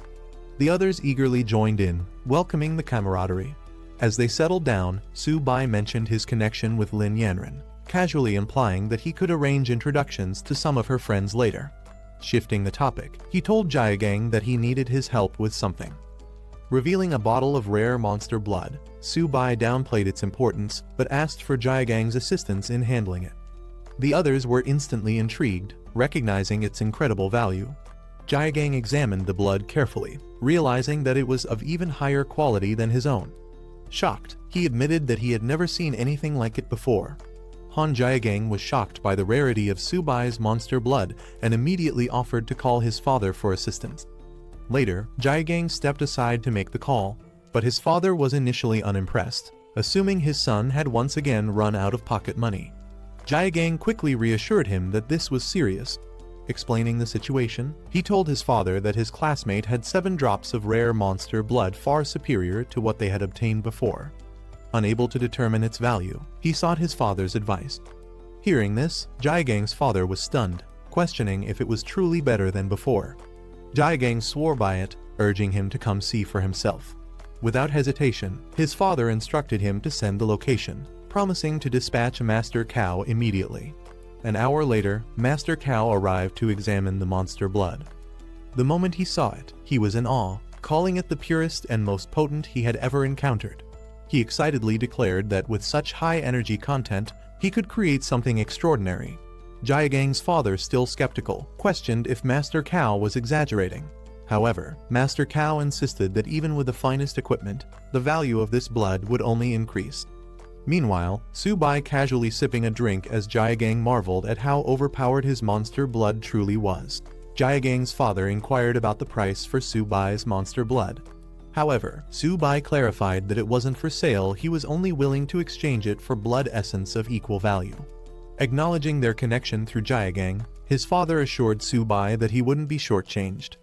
The others eagerly joined in, welcoming the camaraderie. As they settled down, Su-bai mentioned his connection with Lin Yanran, casually implying that he could arrange introductions to some of her friends later. Shifting the topic, he told Jiagang that he needed his help with something. Revealing a bottle of rare monster blood, Su-bai downplayed its importance but asked for Jiagang's assistance in handling it. The others were instantly intrigued, recognizing its incredible value. Jiagang examined the blood carefully, realizing that it was of even higher quality than his own. Shocked, he admitted that he had never seen anything like it before. Han Jiagang was shocked by the rarity of Su-bai's monster blood and immediately offered to call his father for assistance. Later, Jiagang stepped aside to make the call, but his father was initially unimpressed, assuming his son had once again run out of pocket money. Jiagang quickly reassured him that this was serious. Explaining the situation, he told his father that his classmate had 7 drops of rare monster blood far superior to what they had obtained before. Unable to determine its value, he sought his father's advice. Hearing this, Jiagang's father was stunned, questioning if it was truly better than before. Jiagang swore by it, urging him to come see for himself. Without hesitation, his father instructed him to send the location, promising to dispatch Master Cow immediately. An hour later, Master Cow arrived to examine the monster blood. The moment he saw it, he was in awe, calling it the purest and most potent he had ever encountered. He excitedly declared that with such high energy content, he could create something extraordinary. Jiagang's father, still skeptical, questioned if Master Cow was exaggerating. However, Master Cow insisted that even with the finest equipment, the value of this blood would only increase. Meanwhile, Su-bai casually sipping a drink as Jiagang marveled at how overpowered his monster blood truly was. Jiagang's father inquired about the price for Su-bai's monster blood. However, Su-bai clarified that it wasn't for sale, he was only willing to exchange it for blood essence of equal value. Acknowledging their connection through Jiagang, his father assured Su-bai that he wouldn't be shortchanged.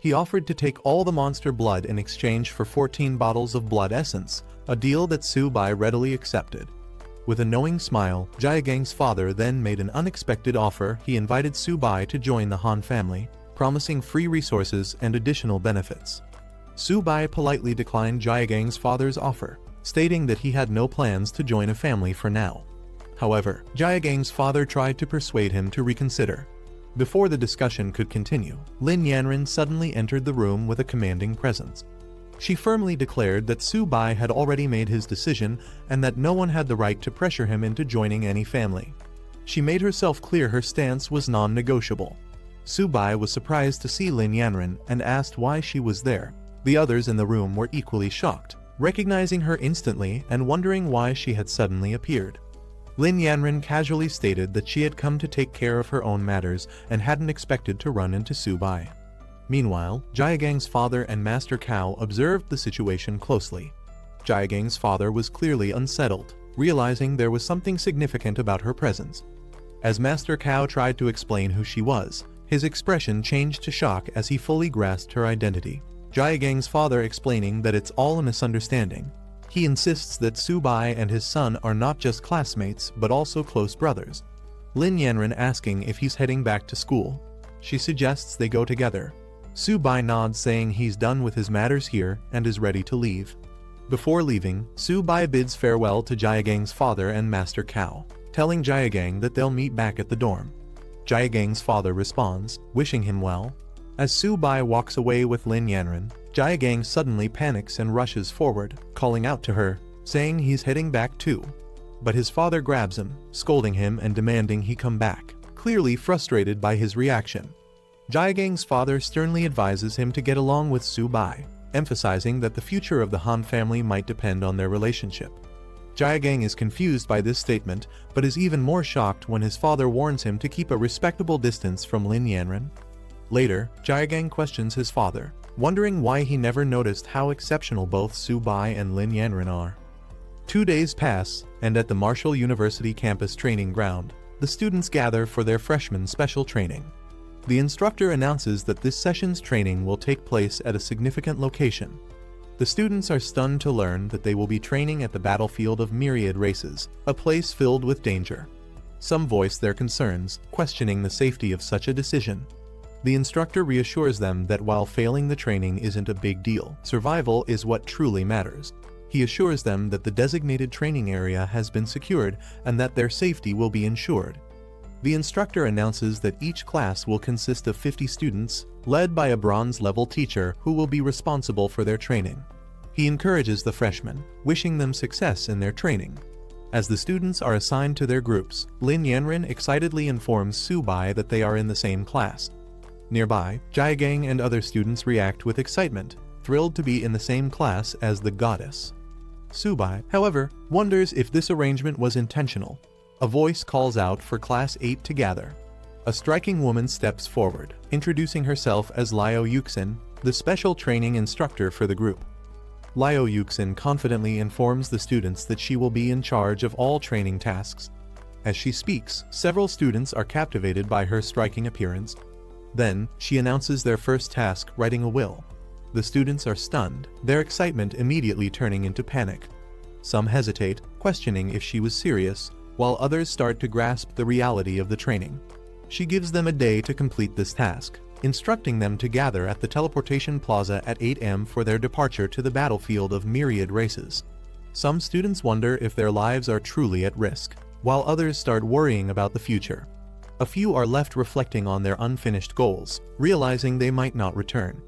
He offered to take all the monster blood in exchange for 14 bottles of blood essence, a deal that Su-bai readily accepted. With a knowing smile, Jiagang's father then made an unexpected offer. He invited Su-bai to join the Han family, promising free resources and additional benefits. Su-bai politely declined Jiagang's father's offer, stating that he had no plans to join a family for now. However, Jaegang's father tried to persuade him to reconsider. Before the discussion could continue, Lin Yanren suddenly entered the room with a commanding presence. She firmly declared that Su-bai had already made his decision and that no one had the right to pressure him into joining any family. She made herself clear her stance was non-negotiable. Su-bai was surprised to see Lin Yanren and asked why she was there. The others in the room were equally shocked, recognizing her instantly and wondering why she had suddenly appeared. Lin Yanren casually stated that she had come to take care of her own matters and hadn't expected to run into Su-bai. Meanwhile, Jaegang's father and Master Cao observed the situation closely. Jaegang's father was clearly unsettled, realizing there was something significant about her presence. As Master Cao tried to explain who she was, his expression changed to shock as he fully grasped her identity. Jaegang's father explaining that it's all a misunderstanding. He insists that Su-bai and his son are not just classmates but also close brothers. Lin Yanren asking if he's heading back to school. She suggests they go together. Su-bai nods saying he's done with his matters here and is ready to leave. Before leaving, Su-bai bids farewell to Jaegang's father and Master Cao, telling Jaegang that they'll meet back at the dorm. Jaegang's father responds, wishing him well. As Su-bai walks away with Lin Yanren, Jaegang suddenly panics and rushes forward, calling out to her, saying he's heading back too. But his father grabs him, scolding him and demanding he come back, clearly frustrated by his reaction. Jaegang's father sternly advises him to get along with Su-bai, emphasizing that the future of the Han family might depend on their relationship. Jaegang is confused by this statement, but is even more shocked when his father warns him to keep a respectable distance from Lin Yanren. Later, Jaegang questions his father, wondering why he never noticed how exceptional both Su-bai and Lin Yanren are. 2 days pass, and at the Marshall University campus training ground, the students gather for their freshman special training. The instructor announces that this session's training will take place at a significant location. The students are stunned to learn that they will be training at the battlefield of myriad races, a place filled with danger. Some voice their concerns, questioning the safety of such a decision. The instructor reassures them that while failing the training isn't a big deal, survival is what truly matters. He assures them that the designated training area has been secured and that their safety will be ensured. The instructor announces that each class will consist of 50 students, led by a bronze-level teacher who will be responsible for their training. He encourages the freshmen, wishing them success in their training. As the students are assigned to their groups, Lin Yanren excitedly informs Su-bai that they are in the same class. Nearby, Jaegang and other students react with excitement, thrilled to be in the same class as the goddess. Su-bai, however, wonders if this arrangement was intentional. A voice calls out for Class 8 to gather. A striking woman steps forward, introducing herself as Liao Yuxin, the special training instructor for the group. Liao Yuxin confidently informs the students that she will be in charge of all training tasks. As she speaks, several students are captivated by her striking appearance. Then, she announces their first task, writing a will. The students are stunned, their excitement immediately turning into panic. Some hesitate, questioning if she was serious, while others start to grasp the reality of the training. She gives them a day to complete this task, instructing them to gather at the teleportation plaza at 8 am for their departure to the battlefield of myriad races. Some students wonder if their lives are truly at risk, while others start worrying about the future. A few are left reflecting on their unfinished goals, realizing they might not return.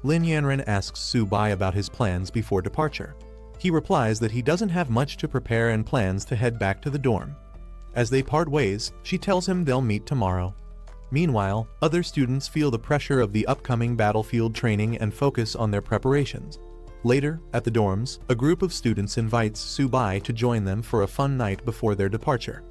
Lin Yanren asks Su-bai about his plans before departure. He replies that he doesn't have much to prepare and plans to head back to the dorm. As they part ways, she tells him they'll meet tomorrow. Meanwhile, other students feel the pressure of the upcoming battlefield training and focus on their preparations. Later, at the dorms, a group of students invites Su-bai to join them for a fun night before their departure.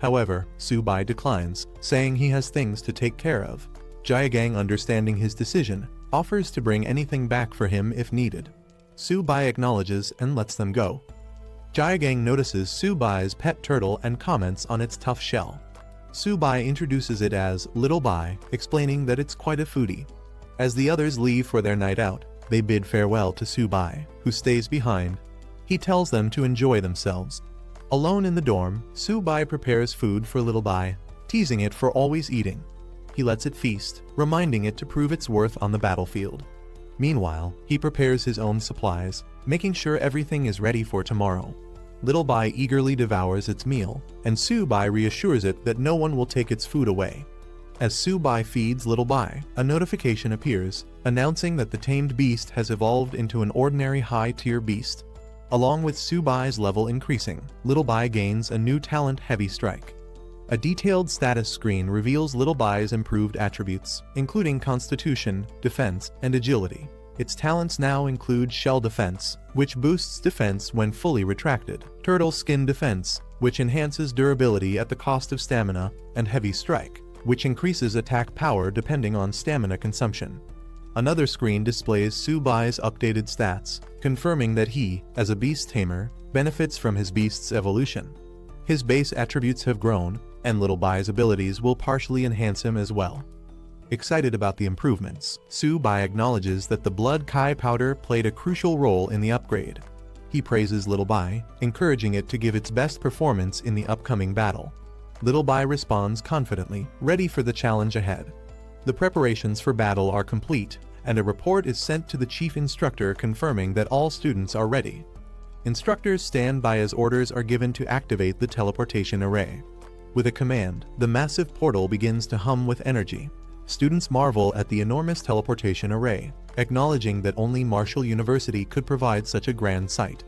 However, Su-bai declines, saying he has things to take care of. Jaegang, understanding his decision, offers to bring anything back for him if needed. Su-bai acknowledges and lets them go. Jaegang notices Su-bai's pet turtle and comments on its tough shell. Su-bai introduces it as Little Bai, explaining that it's quite a foodie. As the others leave for their night out, they bid farewell to Su-bai, who stays behind. He tells them to enjoy themselves. Alone in the dorm, Su-bai prepares food for Little Bai, teasing it for always eating. He lets it feast, reminding it to prove its worth on the battlefield. Meanwhile, he prepares his own supplies, making sure everything is ready for tomorrow. Little Bai eagerly devours its meal, and Su Bai reassures it that no one will take its food away. As Su Bai feeds Little Bai, a notification appears, announcing that the tamed beast has evolved into an ordinary high-tier beast. Along with Su Bai's level increasing, Little Bai gains a new talent, Heavy Strike. A detailed status screen reveals Little Bai's improved attributes, including Constitution, Defense, and Agility. Its talents now include Shell Defense, which boosts defense when fully retracted, Turtle Skin Defense, which enhances durability at the cost of stamina, and Heavy Strike, which increases attack power depending on stamina consumption. Another screen displays Su Bai's updated stats, confirming that he, as a beast tamer, benefits from his beast's evolution. His base attributes have grown, and Little Bai's abilities will partially enhance him as well. Excited about the improvements, Su Bai acknowledges that the Blood Kai powder played a crucial role in the upgrade. He praises Little Bai, encouraging it to give its best performance in the upcoming battle. Little Bai responds confidently, ready for the challenge ahead. The preparations for battle are complete, and a report is sent to the chief instructor confirming that all students are ready. Instructors stand by as orders are given to activate the teleportation array. With a command, the massive portal begins to hum with energy. Students marvel at the enormous teleportation array, acknowledging that only Marshall University could provide such a grand sight.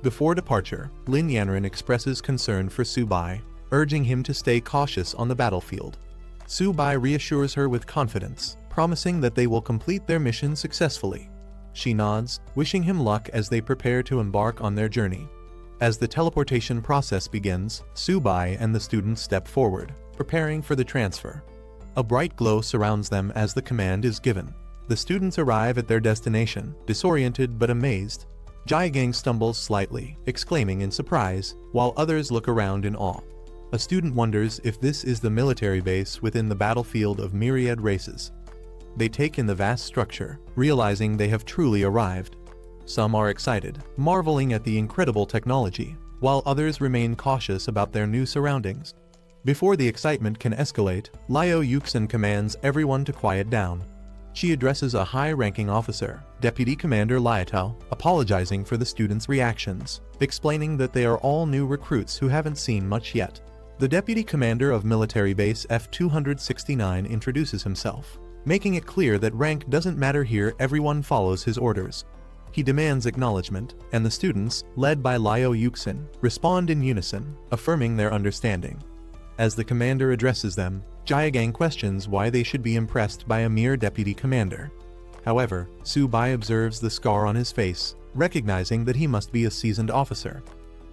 Before departure, Lin Yanran expresses concern for Su Bai, urging him to stay cautious on the battlefield. Su Bai reassures her with confidence, promising that they will complete their mission successfully. She nods, wishing him luck as they prepare to embark on their journey. As the teleportation process begins, Su Bai and the students step forward, preparing for the transfer. A bright glow surrounds them as the command is given. The students arrive at their destination, disoriented but amazed. Jiagang stumbles slightly, exclaiming in surprise, while others look around in awe. A student wonders if this is the military base within the battlefield of myriad races. They take in the vast structure, realizing they have truly arrived. Some are excited, marveling at the incredible technology, while others remain cautious about their new surroundings. Before the excitement can escalate, Liao Yuxin commands everyone to quiet down. She addresses a high-ranking officer, Deputy Commander Liatao, apologizing for the students' reactions, explaining that they are all new recruits who haven't seen much yet. The Deputy Commander of Military Base F-269 introduces himself, making it clear that rank doesn't matter here, everyone follows his orders. He demands acknowledgement, and the students, led by Liao Yuxin, respond in unison, affirming their understanding. As the commander addresses them, Jiagang questions why they should be impressed by a mere deputy commander. However, Su Bai observes the scar on his face, recognizing that he must be a seasoned officer.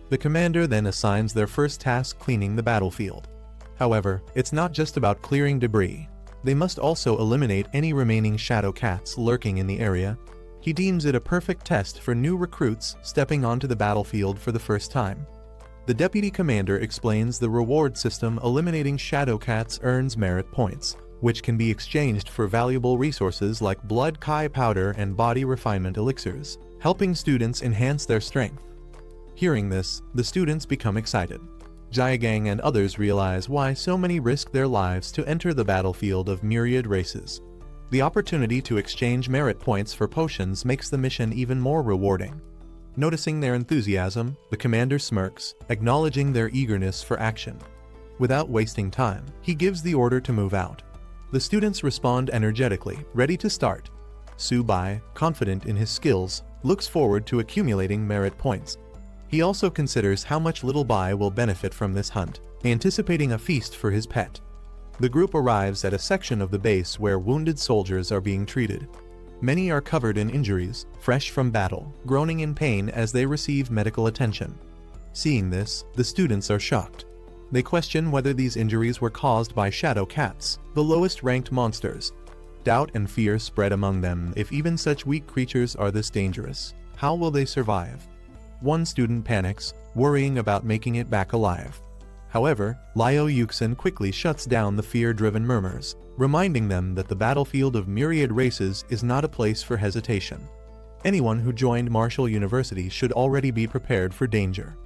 The commander then assigns their first task, cleaning the battlefield. However, it's not just about clearing debris. They must also eliminate any remaining shadow cats lurking in the area. He deems it a perfect test for new recruits stepping onto the battlefield for the first time. The deputy commander explains the reward system. Eliminating shadow cats earns merit points, which can be exchanged for valuable resources like blood kai powder and body refinement elixirs, helping students enhance their strength. Hearing this, the students become excited. Jiagang and others realize why so many risk their lives to enter the battlefield of myriad races. The opportunity to exchange merit points for potions makes the mission even more rewarding. Noticing their enthusiasm, the commander smirks, acknowledging their eagerness for action. Without wasting time, he gives the order to move out. The students respond energetically, ready to start. Su Bai, confident in his skills, looks forward to accumulating merit points. He also considers how much Little Bai will benefit from this hunt, anticipating a feast for his pet. The group arrives at a section of the base where wounded soldiers are being treated. Many are covered in injuries, fresh from battle, groaning in pain as they receive medical attention. Seeing this, the students are shocked. They question whether these injuries were caused by shadow cats, the lowest-ranked monsters. Doubt and fear spread among them. If even such weak creatures are this dangerous, how will they survive? One student panics, worrying about making it back alive. However, Liao Yuxin quickly shuts down the fear-driven murmurs, reminding them that the battlefield of myriad races is not a place for hesitation. Anyone who joined Marshall University should already be prepared for danger.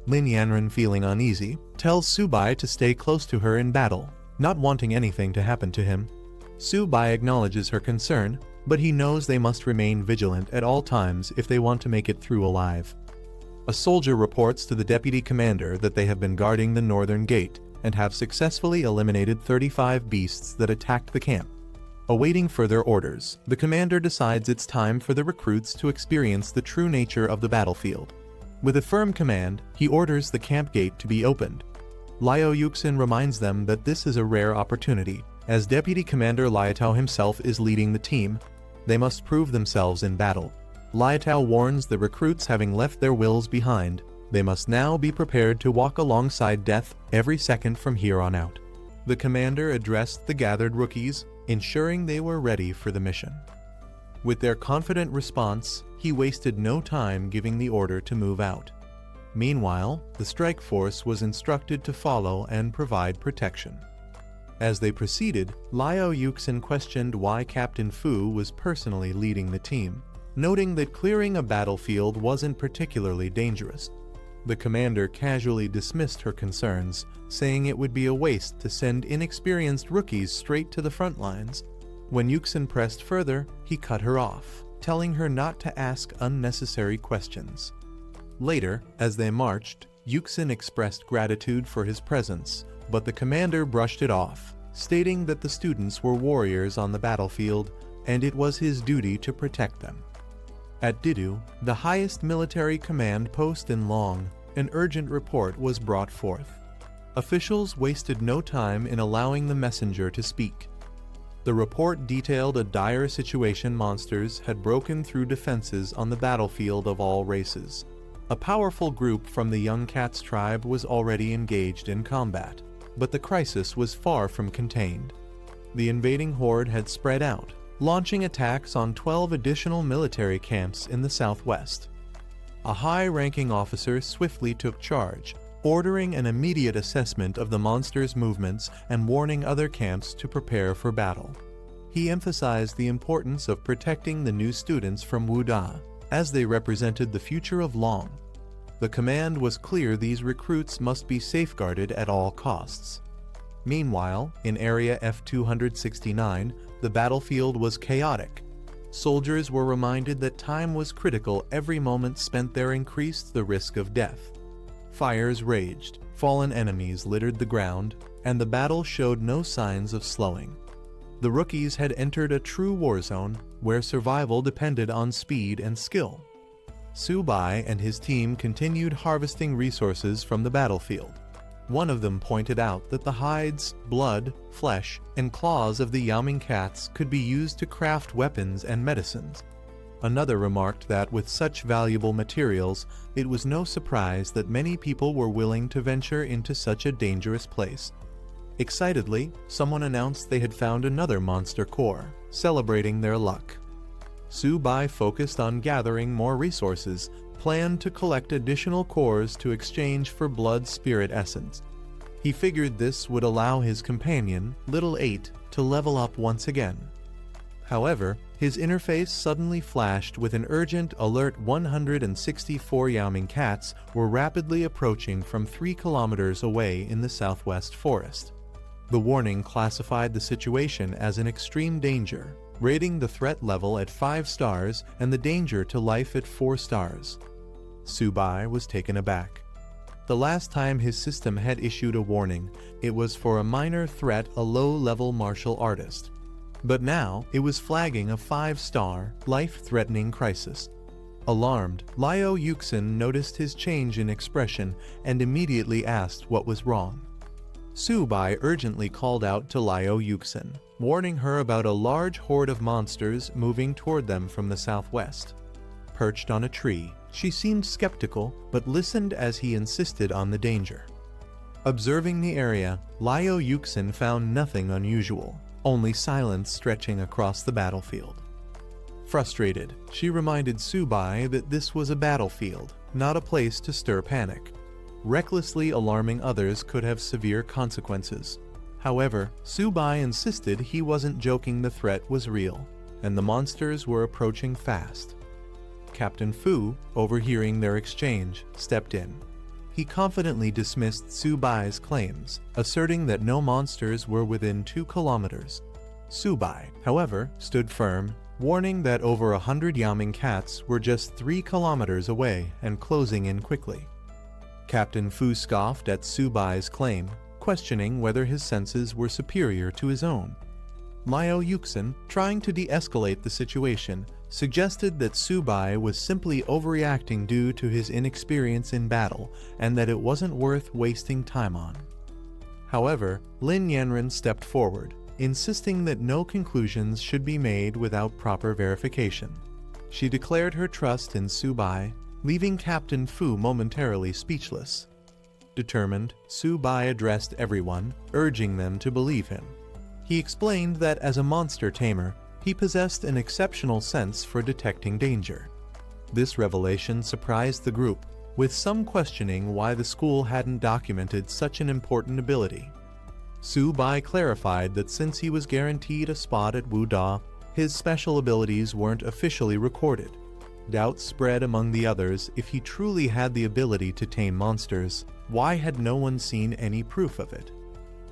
Lin Yanran, feeling uneasy, tells Su Bai to stay close to her in battle, not wanting anything to happen to him. Su Bai acknowledges her concern, but he knows they must remain vigilant at all times if they want to make it through alive. A soldier reports to the deputy commander that they have been guarding the northern gate and have successfully eliminated 35 beasts that attacked the camp. Awaiting further orders, the commander decides it's time for the recruits to experience the true nature of the battlefield. With a firm command, he orders the camp gate to be opened. Liao Yuxin reminds them that this is a rare opportunity. As Deputy Commander Liatao himself is leading the team, they must prove themselves in battle. Liatao warns the recruits, having left their wills behind, they must now be prepared to walk alongside death every second from here on out. The commander addressed the gathered rookies, ensuring they were ready for the mission. With their confident response, he wasted no time giving the order to move out. Meanwhile, the strike force was instructed to follow and provide protection. As they proceeded, Liao Yuxin questioned why Captain Fu was personally leading the team, noting that clearing a battlefield wasn't particularly dangerous. The commander casually dismissed her concerns, saying it would be a waste to send inexperienced rookies straight to the front lines. When Yuxin pressed further, he cut her off, telling her not to ask unnecessary questions. Later, as they marched, Yuxin expressed gratitude for his presence, but the commander brushed it off, stating that the students were warriors on the battlefield and it was his duty to protect them. At Didu, the highest military command post in Long, an urgent report was brought forth. Officials wasted no time in allowing the messenger to speak. The report detailed a dire situation. Monsters had broken through defenses on the battlefield of all races. A powerful group from the Young Cats tribe was already engaged in combat, but the crisis was far from contained. The invading horde had spread out, launching attacks on 12 additional military camps in the southwest. A high-ranking officer swiftly took charge, ordering an immediate assessment of the monsters' movements and warning other camps to prepare for battle. He emphasized the importance of protecting the new students from Wuda, as they represented the future of Long. The command was clear: these recruits must be safeguarded at all costs. Meanwhile, in Area F-269, the battlefield was chaotic. Soldiers were reminded that time was critical. Every moment spent there increased the risk of death. Fires raged, fallen enemies littered the ground, and the battle showed no signs of slowing. The rookies had entered a true war zone, where survival depended on speed and skill. Su Bai and his team continued harvesting resources from the battlefield. One of them pointed out that the hides, blood, flesh, and claws of the Yaoming cats could be used to craft weapons and medicines. Another remarked that with such valuable materials, it was no surprise that many people were willing to venture into such a dangerous place. Excitedly, someone announced they had found another monster core, celebrating their luck. Su Bai focused on gathering more resources, planned to collect additional cores to exchange for blood spirit essence. He figured this would allow his companion, Little 8, to level up once again. However, his interface suddenly flashed with an urgent alert. 164 Yaoming cats were rapidly approaching from 3 kilometers away in the southwest forest. The warning classified the situation as an extreme danger, rating the threat level at 5 stars and the danger to life at 4 stars. Su Bai was taken aback. The last time his system had issued a warning, it was for a minor threat, a low-level martial artist. But now, it was flagging a 5-star, life-threatening crisis. Alarmed, Liao Yuxin noticed his change in expression and immediately asked what was wrong. Su Bai urgently called out to Liao Yuxin, warning her about a large horde of monsters moving toward them from the southwest. Perched on a tree, she seemed skeptical but listened as he insisted on the danger. Observing the area, Liao Yuxin found nothing unusual, only silence stretching across the battlefield. Frustrated, she reminded Su Bai that this was a battlefield, not a place to stir panic. Recklessly alarming others could have severe consequences. However, Su Bai insisted he wasn't joking. The threat was real, and the monsters were approaching fast. Captain Fu, overhearing their exchange, stepped in. He confidently dismissed Su Bai's claims, asserting that no monsters were within 2 kilometers. Su Bai, however, stood firm, warning that over 100 Yaoming cats were just 3 kilometers away and closing in quickly. Captain Fu scoffed at Subai's claim, questioning whether his senses were superior to his own. Liao Yuxin, trying to de-escalate the situation, suggested that Subai was simply overreacting due to his inexperience in battle and that it wasn't worth wasting time on. However, Lin Yanren stepped forward, insisting that no conclusions should be made without proper verification. She declared her trust in Subai, leaving Captain Fu momentarily speechless. Determined, Subai addressed everyone, urging them to believe him. He explained that as a monster tamer, he possessed an exceptional sense for detecting danger. This revelation surprised the group, with some questioning why the school hadn't documented such an important ability. Subai clarified that since he was guaranteed a spot at Wuda, his special abilities weren't officially recorded. Doubts spread among the others if he truly had the ability to tame monsters. Why had no one seen any proof of it?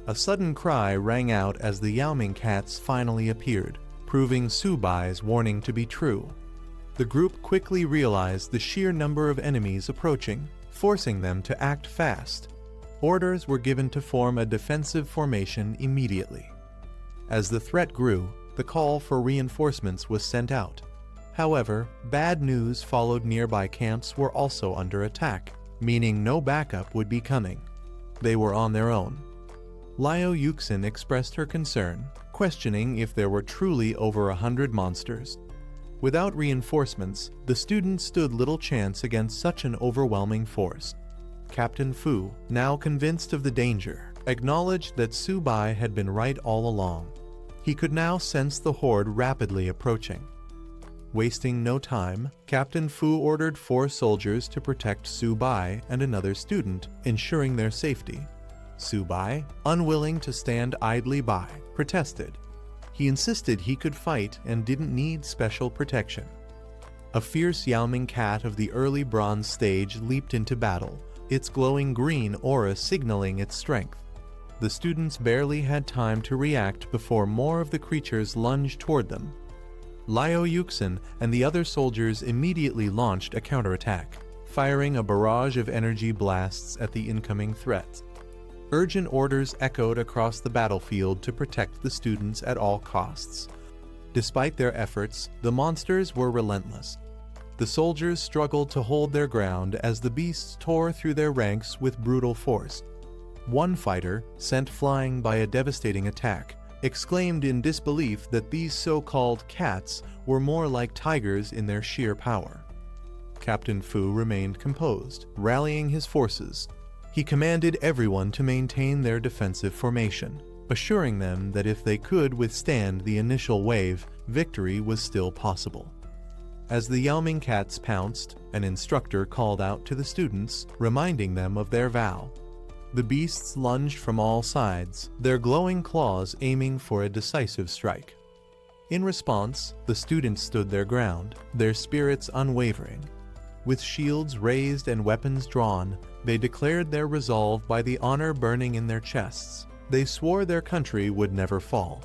A sudden cry rang out as the Yaoming cats finally appeared, proving Subai's warning to be true. The group quickly realized the sheer number of enemies approaching, forcing them to act fast. Orders were given to form a defensive formation immediately. As the threat grew, the call for reinforcements was sent out. However, bad news followed. Nearby camps were also under attack, meaning no backup would be coming. They were on their own. Liao Yuxin expressed her concern, questioning if there were truly over 100 monsters. Without reinforcements, the students stood little chance against such an overwhelming force. Captain Fu, now convinced of the danger, acknowledged that Subai had been right all along. He could now sense the horde rapidly approaching. Wasting no time, Captain Fu ordered 4 soldiers to protect Subai and another student, ensuring their safety. Subai, unwilling to stand idly by, protested. He insisted he could fight and didn't need special protection. A fierce Yaoming cat of the early bronze stage leaped into battle, its glowing green aura signaling its strength. The students barely had time to react before more of the creatures lunged toward them. Liao Yuxin and the other soldiers immediately launched a counterattack, firing a barrage of energy blasts at the incoming threats. Urgent orders echoed across the battlefield to protect the students at all costs. Despite their efforts, the monsters were relentless. The soldiers struggled to hold their ground as the beasts tore through their ranks with brutal force. One fighter, sent flying by a devastating attack, exclaimed in disbelief that these so-called cats were more like tigers in their sheer power. Captain Fu remained composed, rallying his forces. He commanded everyone to maintain their defensive formation, assuring them that if they could withstand the initial wave, victory was still possible. As the Yaoming cats pounced, an instructor called out to the students, reminding them of their vow. The beasts lunged from all sides, their glowing claws aiming for a decisive strike. In response, the students stood their ground, their spirits unwavering. With shields raised and weapons drawn, they declared their resolve by the honor burning in their chests. They swore their country would never fall.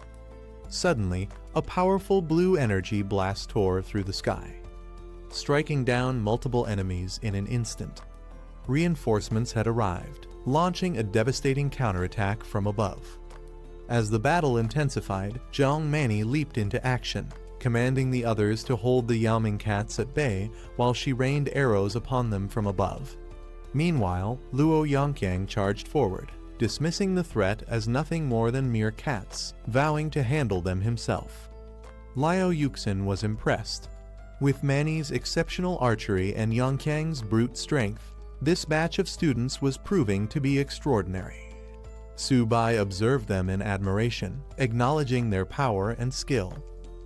Suddenly, a powerful blue energy blast tore through the sky, striking down multiple enemies in an instant. Reinforcements had arrived, launching a devastating counterattack from above. As the battle intensified, Zhang Mani leaped into action, commanding the others to hold the Yaoming cats at bay while she rained arrows upon them from above. Meanwhile, Luo Yongqiang charged forward, dismissing the threat as nothing more than mere cats, vowing to handle them himself. Liao Yuxin was impressed. With Mani's exceptional archery and Yongqiang's brute strength, this batch of students was proving to be extraordinary. Subai observed them in admiration, acknowledging their power and skill.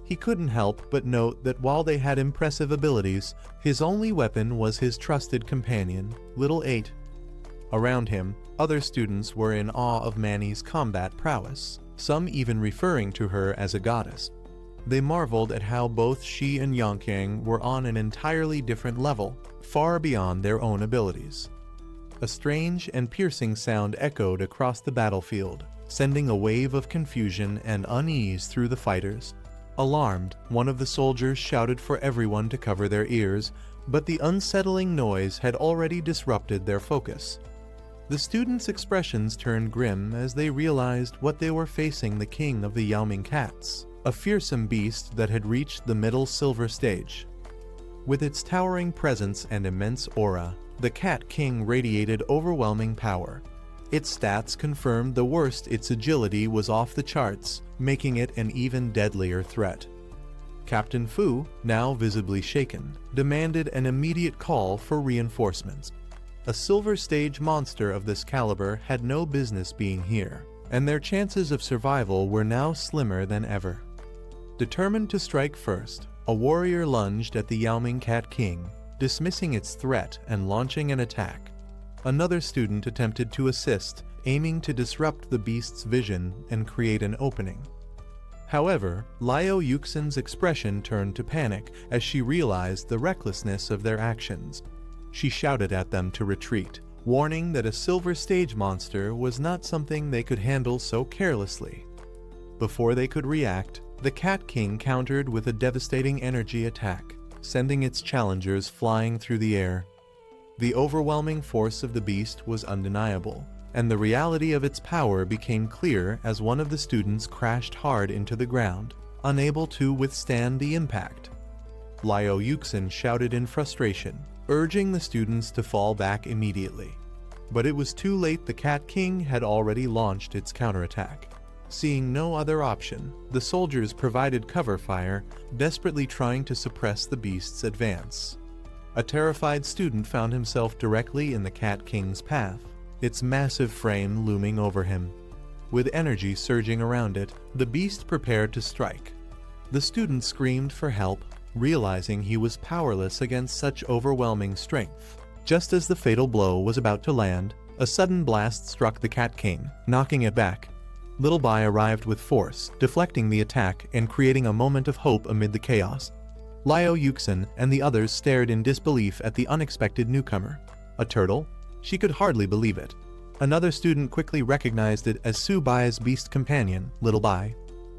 He couldn't help but note that while they had impressive abilities, his only weapon was his trusted companion, Little 8. Around him, other students were in awe of Mani's combat prowess, some even referring to her as a goddess. They marveled at how both she and Yongqiang were on an entirely different level, far beyond their own abilities. A strange and piercing sound echoed across the battlefield, sending a wave of confusion and unease through the fighters. Alarmed, one of the soldiers shouted for everyone to cover their ears, but the unsettling noise had already disrupted their focus. The students' expressions turned grim as they realized what they were facing: the king of the Yao Ming cats, a fearsome beast that had reached the middle silver stage. With its towering presence and immense aura, the Cat King radiated overwhelming power. Its stats confirmed the worst: its agility was off the charts, making it an even deadlier threat. Captain Fu, now visibly shaken, demanded an immediate call for reinforcements. A silver stage monster of this caliber had no business being here, and their chances of survival were now slimmer than ever. Determined to strike first, a warrior lunged at the Yao Ming Cat King, dismissing its threat and launching an attack. Another student attempted to assist, aiming to disrupt the beast's vision and create an opening. However, Liao Yuxin's expression turned to panic as she realized the recklessness of their actions. She shouted at them to retreat, warning that a silver stage monster was not something they could handle so carelessly. Before they could react, the Cat King countered with a devastating energy attack, sending its challengers flying through the air. The overwhelming force of the beast was undeniable, and the reality of its power became clear as one of the students crashed hard into the ground, unable to withstand the impact. Liao Yuxin shouted in frustration, urging the students to fall back immediately. But it was too late. The Cat King had already launched its counterattack. Seeing no other option, the soldiers provided cover fire, desperately trying to suppress the beast's advance. A terrified student found himself directly in the Cat King's path, its massive frame looming over him. With energy surging around it, the beast prepared to strike. The student screamed for help, realizing he was powerless against such overwhelming strength. Just as the fatal blow was about to land, a sudden blast struck the Cat King, knocking it back. Little Bai arrived with force, deflecting the attack and creating a moment of hope amid the chaos. Liao Yuxin and the others stared in disbelief at the unexpected newcomer. A turtle? She could hardly believe it. Another student quickly recognized it as Su Bai's beast companion, Little Bai.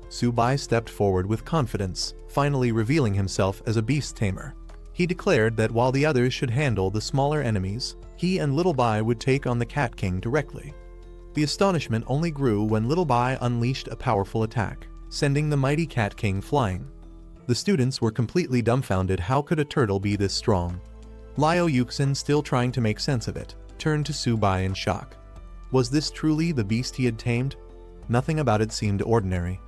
Su Bai stepped forward with confidence, finally revealing himself as a beast tamer. He declared that while the others should handle the smaller enemies, he and Little Bai would take on the Cat King directly. The astonishment only grew when Little Bai unleashed a powerful attack, sending the mighty Cat King flying. The students were completely dumbfounded. How could a turtle be this strong? Liao Yuxin, still trying to make sense of it, turned to Su Bai in shock. Was this truly the beast he had tamed? Nothing about it seemed ordinary.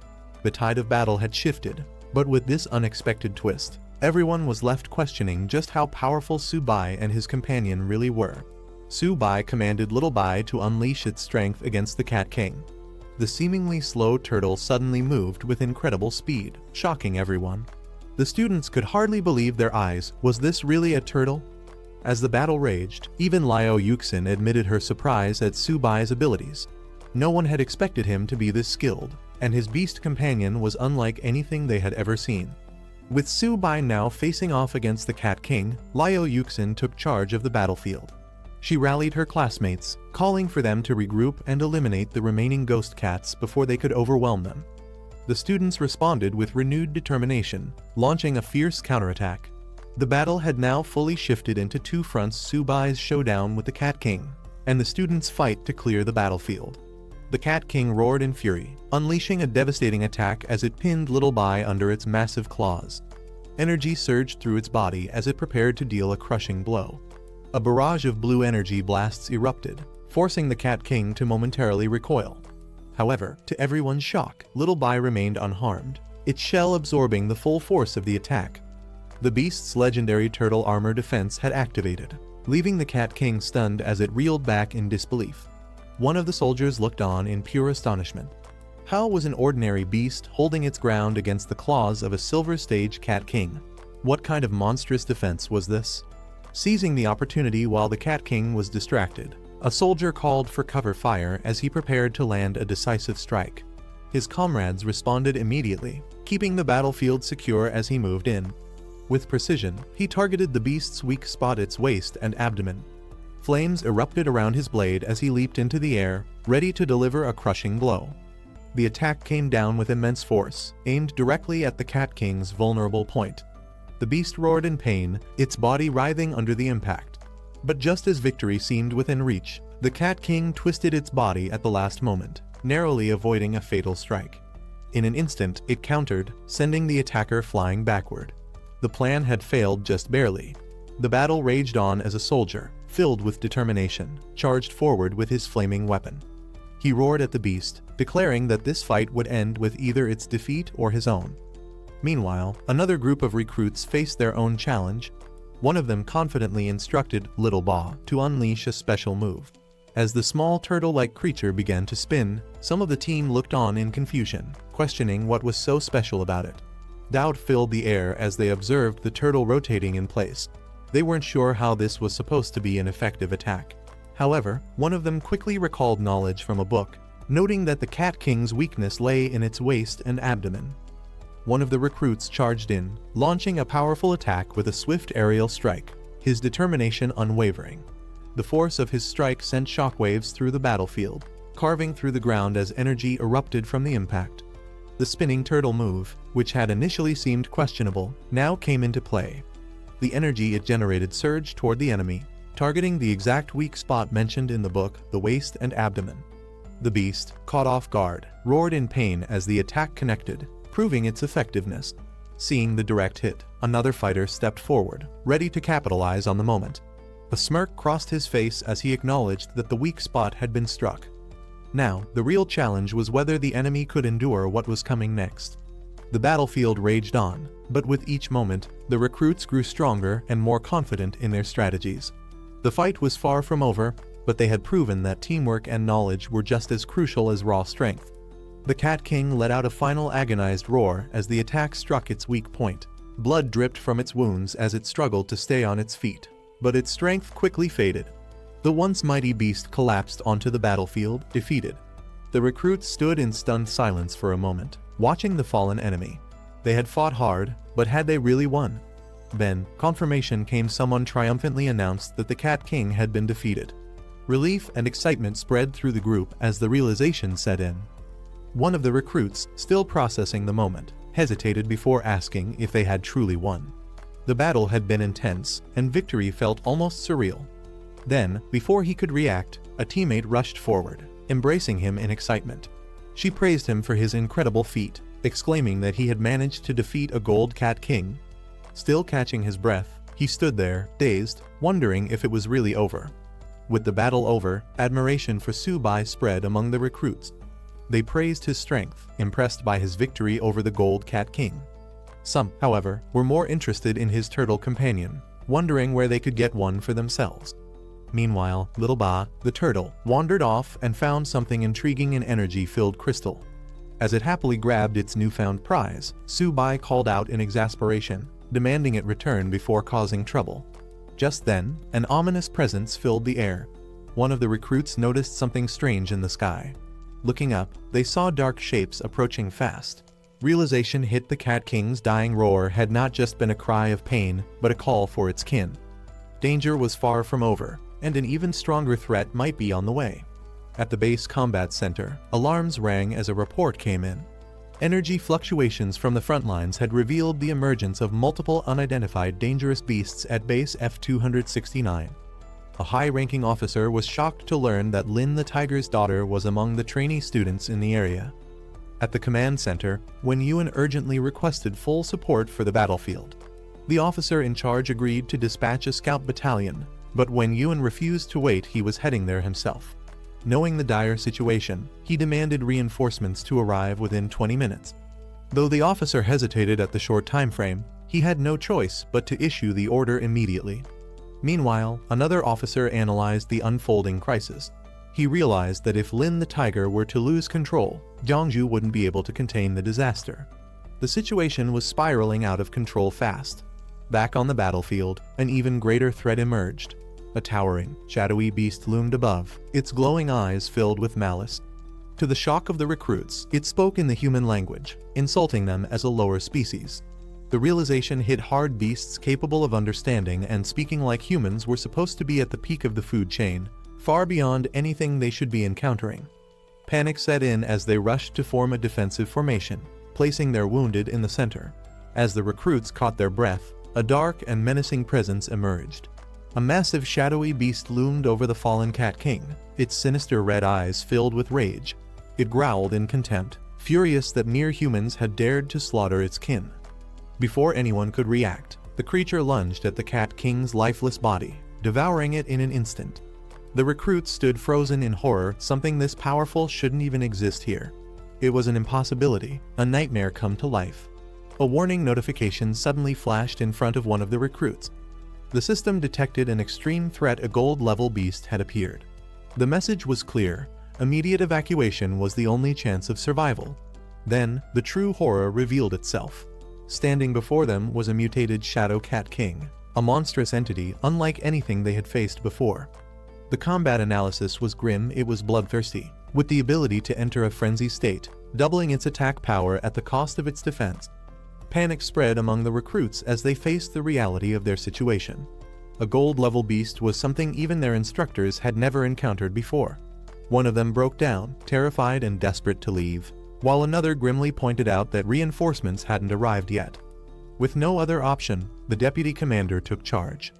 The tide of battle had shifted, but with this unexpected twist, everyone was left questioning just how powerful Su Bai and his companion really were. Su Bai commanded Little Bai to unleash its strength against the Cat King. The seemingly slow turtle suddenly moved with incredible speed, shocking everyone. The students could hardly believe their eyes. Was this really a turtle? As the battle raged, even Liao Yuxin admitted her surprise at Su Bai's abilities. No one had expected him to be this skilled, and his beast companion was unlike anything they had ever seen. With Su Bai now facing off against the Cat King, Liao Yuxin took charge of the battlefield. She rallied her classmates, calling for them to regroup and eliminate the remaining ghost cats before they could overwhelm them. The students responded with renewed determination, launching a fierce counterattack. The battle had now fully shifted into two fronts: Su Bai's showdown with the Cat King, and the students' fight to clear the battlefield. The Cat King roared in fury, unleashing a devastating attack as it pinned Little Bai under its massive claws. Energy surged through its body as it prepared to deal a crushing blow. A barrage of blue energy blasts erupted, forcing the Cat King to momentarily recoil. However, to everyone's shock, Little Bai remained unharmed, its shell absorbing the full force of the attack. The beast's legendary turtle armor defense had activated, leaving the Cat King stunned as it reeled back in disbelief. One of the soldiers looked on in pure astonishment. How was an ordinary beast holding its ground against the claws of a silver stage Cat King? What kind of monstrous defense was this? Seizing the opportunity while the Cat King was distracted, a soldier called for cover fire as he prepared to land a decisive strike. His comrades responded immediately, keeping the battlefield secure as he moved in. With precision, he targeted the beast's weak spot, its waist and abdomen. Flames erupted around his blade as he leaped into the air, ready to deliver a crushing blow. the attack came down with immense force, aimed directly at the Cat King's vulnerable point. The beast roared in pain, its body writhing under the impact. But just as victory seemed within reach, the Cat King twisted its body at the last moment, narrowly avoiding a fatal strike. In an instant, it countered, sending the attacker flying backward. The plan had failed just barely. The battle raged on as a soldier, filled with determination, charged forward with his flaming weapon. He roared at the beast, declaring that this fight would end with either its defeat or his own. Meanwhile, another group of recruits faced their own challenge. One of them confidently instructed Little Ba to unleash a special move. As the small turtle-like creature began to spin, some of the team looked on in confusion, questioning what was so special about it. Doubt filled the air as they observed the turtle rotating in place. They weren't sure how this was supposed to be an effective attack. However, one of them quickly recalled knowledge from a book, noting that the Cat King's weakness lay in its waist and abdomen. One of the recruits charged in, launching a powerful attack with a swift aerial strike, his determination unwavering. The force of his strike sent shockwaves through the battlefield, carving through the ground as energy erupted from the impact. The spinning turtle move, which had initially seemed questionable, now came into play. The energy it generated surged toward the enemy, targeting the exact weak spot mentioned in the book, the waist and abdomen. The beast, caught off guard, roared in pain as the attack connected, proving its effectiveness. Seeing the direct hit, another fighter stepped forward, ready to capitalize on the moment. A smirk crossed his face as he acknowledged that the weak spot had been struck. Now, the real challenge was whether the enemy could endure what was coming next. The battlefield raged on, but with each moment, the recruits grew stronger and more confident in their strategies. The fight was far from over, but they had proven that teamwork and knowledge were just as crucial as raw strength. The Cat King let out a final agonized roar as the attack struck its weak point. Blood dripped from its wounds as it struggled to stay on its feet, but its strength quickly faded. The once mighty beast collapsed onto the battlefield, defeated. The recruits stood in stunned silence for a moment, watching the fallen enemy. They had fought hard, but had they really won? Then, confirmation came. Someone triumphantly announced that the Cat King had been defeated. Relief and excitement spread through the group as the realization set in. One of the recruits, still processing the moment, hesitated before asking if they had truly won. The battle had been intense, and victory felt almost surreal. Then, before he could react, a teammate rushed forward, embracing him in excitement. She praised him for his incredible feat, exclaiming that he had managed to defeat a gold Cat King. Still catching his breath, he stood there, dazed, wondering if it was really over. With the battle over, admiration for Subai spread among the recruits. They praised his strength, impressed by his victory over the gold Cat King. Some, however, were more interested in his turtle companion, wondering where they could get one for themselves. Meanwhile, Little Ba, the turtle, wandered off and found something intriguing, an energy-filled crystal. As it happily grabbed its newfound prize, Subai called out in exasperation, demanding it return before causing trouble. Just then, an ominous presence filled the air. One of the recruits noticed something strange in the sky. Looking up, they saw dark shapes approaching fast. Realization hit. The Cat King's dying roar had not just been a cry of pain, but a call for its kin. Danger was far from over, and an even stronger threat might be on the way. At the base combat center, alarms rang as a report came in. Energy fluctuations from the front lines had revealed the emergence of multiple unidentified dangerous beasts at base F-269. A high-ranking officer was shocked to learn that Lin the Tiger's daughter was among the trainee students in the area. At the command center, Wen Yuan urgently requested full support for the battlefield. The officer in charge agreed to dispatch a scout battalion, but when Yuan refused to wait, he was heading there himself. Knowing the dire situation, he demanded reinforcements to arrive within 20 minutes. Though the officer hesitated at the short time frame, he had no choice but to issue the order immediately. Meanwhile, another officer analyzed the unfolding crisis. He realized that if Lin the Tiger were to lose control, Jiangju wouldn't be able to contain the disaster. The situation was spiraling out of control fast. Back on the battlefield, an even greater threat emerged. A towering, shadowy beast loomed above, its glowing eyes filled with malice. To the shock of the recruits, it spoke in the human language, insulting them as a lower species. The realization hit hard. Beasts capable of understanding and speaking like humans were supposed to be at the peak of the food chain, far beyond anything they should be encountering. Panic set in as they rushed to form a defensive formation, placing their wounded in the center. As the recruits caught their breath, a dark and menacing presence emerged. A massive shadowy beast loomed over the fallen Cat King, its sinister red eyes filled with rage. It growled in contempt, furious that mere humans had dared to slaughter its kin. Before anyone could react, the creature lunged at the Cat King's lifeless body, devouring it in an instant. The recruits stood frozen in horror. Something this powerful shouldn't even exist here. It was an impossibility, a nightmare come to life. A warning notification suddenly flashed in front of one of the recruits. The system detected an extreme threat. A gold-level beast had appeared. The message was clear. Immediate evacuation was the only chance of survival. Then, the true horror revealed itself. Standing before them was a mutated Shadow Cat King, a monstrous entity unlike anything they had faced before. The combat analysis was grim. It was bloodthirsty, with the ability to enter a frenzy state, doubling its attack power at the cost of its defense. Panic spread among the recruits as they faced the reality of their situation. A gold-level beast was something even their instructors had never encountered before. One of them broke down, terrified and desperate to leave, while another grimly pointed out that reinforcements hadn't arrived yet. With no other option, the deputy commander took charge.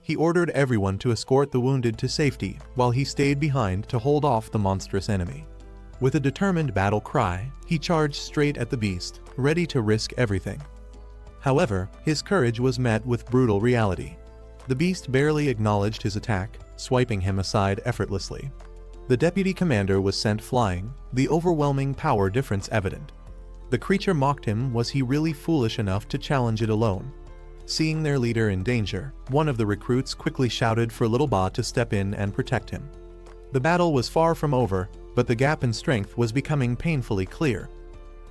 He ordered everyone to escort the wounded to safety, while he stayed behind to hold off the monstrous enemy. With a determined battle cry, he charged straight at the beast, ready to risk everything. However, his courage was met with brutal reality. The beast barely acknowledged his attack, swiping him aside effortlessly. The deputy commander was sent flying, the overwhelming power difference evident. The creature mocked him. Was he really foolish enough to challenge it alone? Seeing their leader in danger, one of the recruits quickly shouted for Little Ba to step in and protect him. The battle was far from over, but the gap in strength was becoming painfully clear.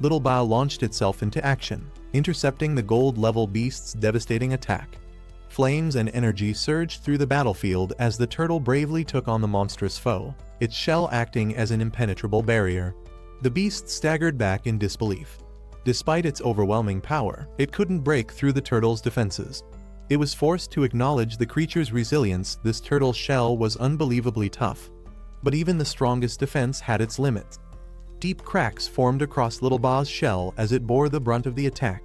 Little Ba launched itself into action, intercepting the gold-level beast's devastating attack. Flames and energy surged through the battlefield as the turtle bravely took on the monstrous foe, its shell acting as an impenetrable barrier. The beast staggered back in disbelief. Despite its overwhelming power, it couldn't break through the turtle's defenses. It was forced to acknowledge the creature's resilience. This turtle's shell was unbelievably tough. But even the strongest defense had its limits. Deep cracks formed across Little Ba's shell as it bore the brunt of the attack.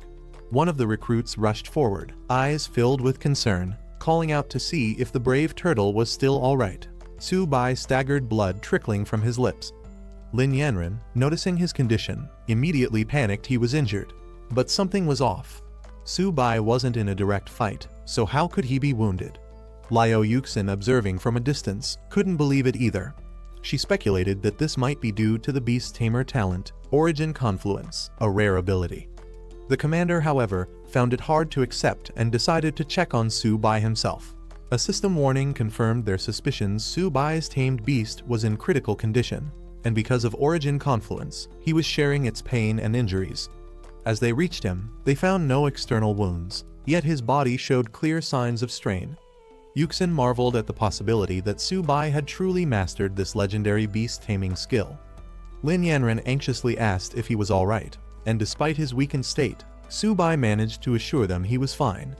One of the recruits rushed forward, eyes filled with concern, calling out to see if the brave turtle was still all right. Su Bai staggered, blood trickling from his lips. Lin Yanren, noticing his condition, immediately panicked. He was injured. But something was off. Su Bai wasn't in a direct fight, so how could he be wounded? Liao Yuxin, observing from a distance, couldn't believe it either. She speculated that this might be due to the beast tamer talent, Origin Confluence, a rare ability. The commander, however, found it hard to accept and decided to check on Su Bai himself. A system warning confirmed their suspicions. Su Bai's tamed beast was in critical condition, and because of Origin Confluence, he was sharing its pain and injuries. As they reached him, they found no external wounds, yet his body showed clear signs of strain. Yuxin marveled at the possibility that Su Bai had truly mastered this legendary beast-taming skill. Lin Yanren anxiously asked if he was alright, and despite his weakened state, Su Bai managed to assure them he was fine.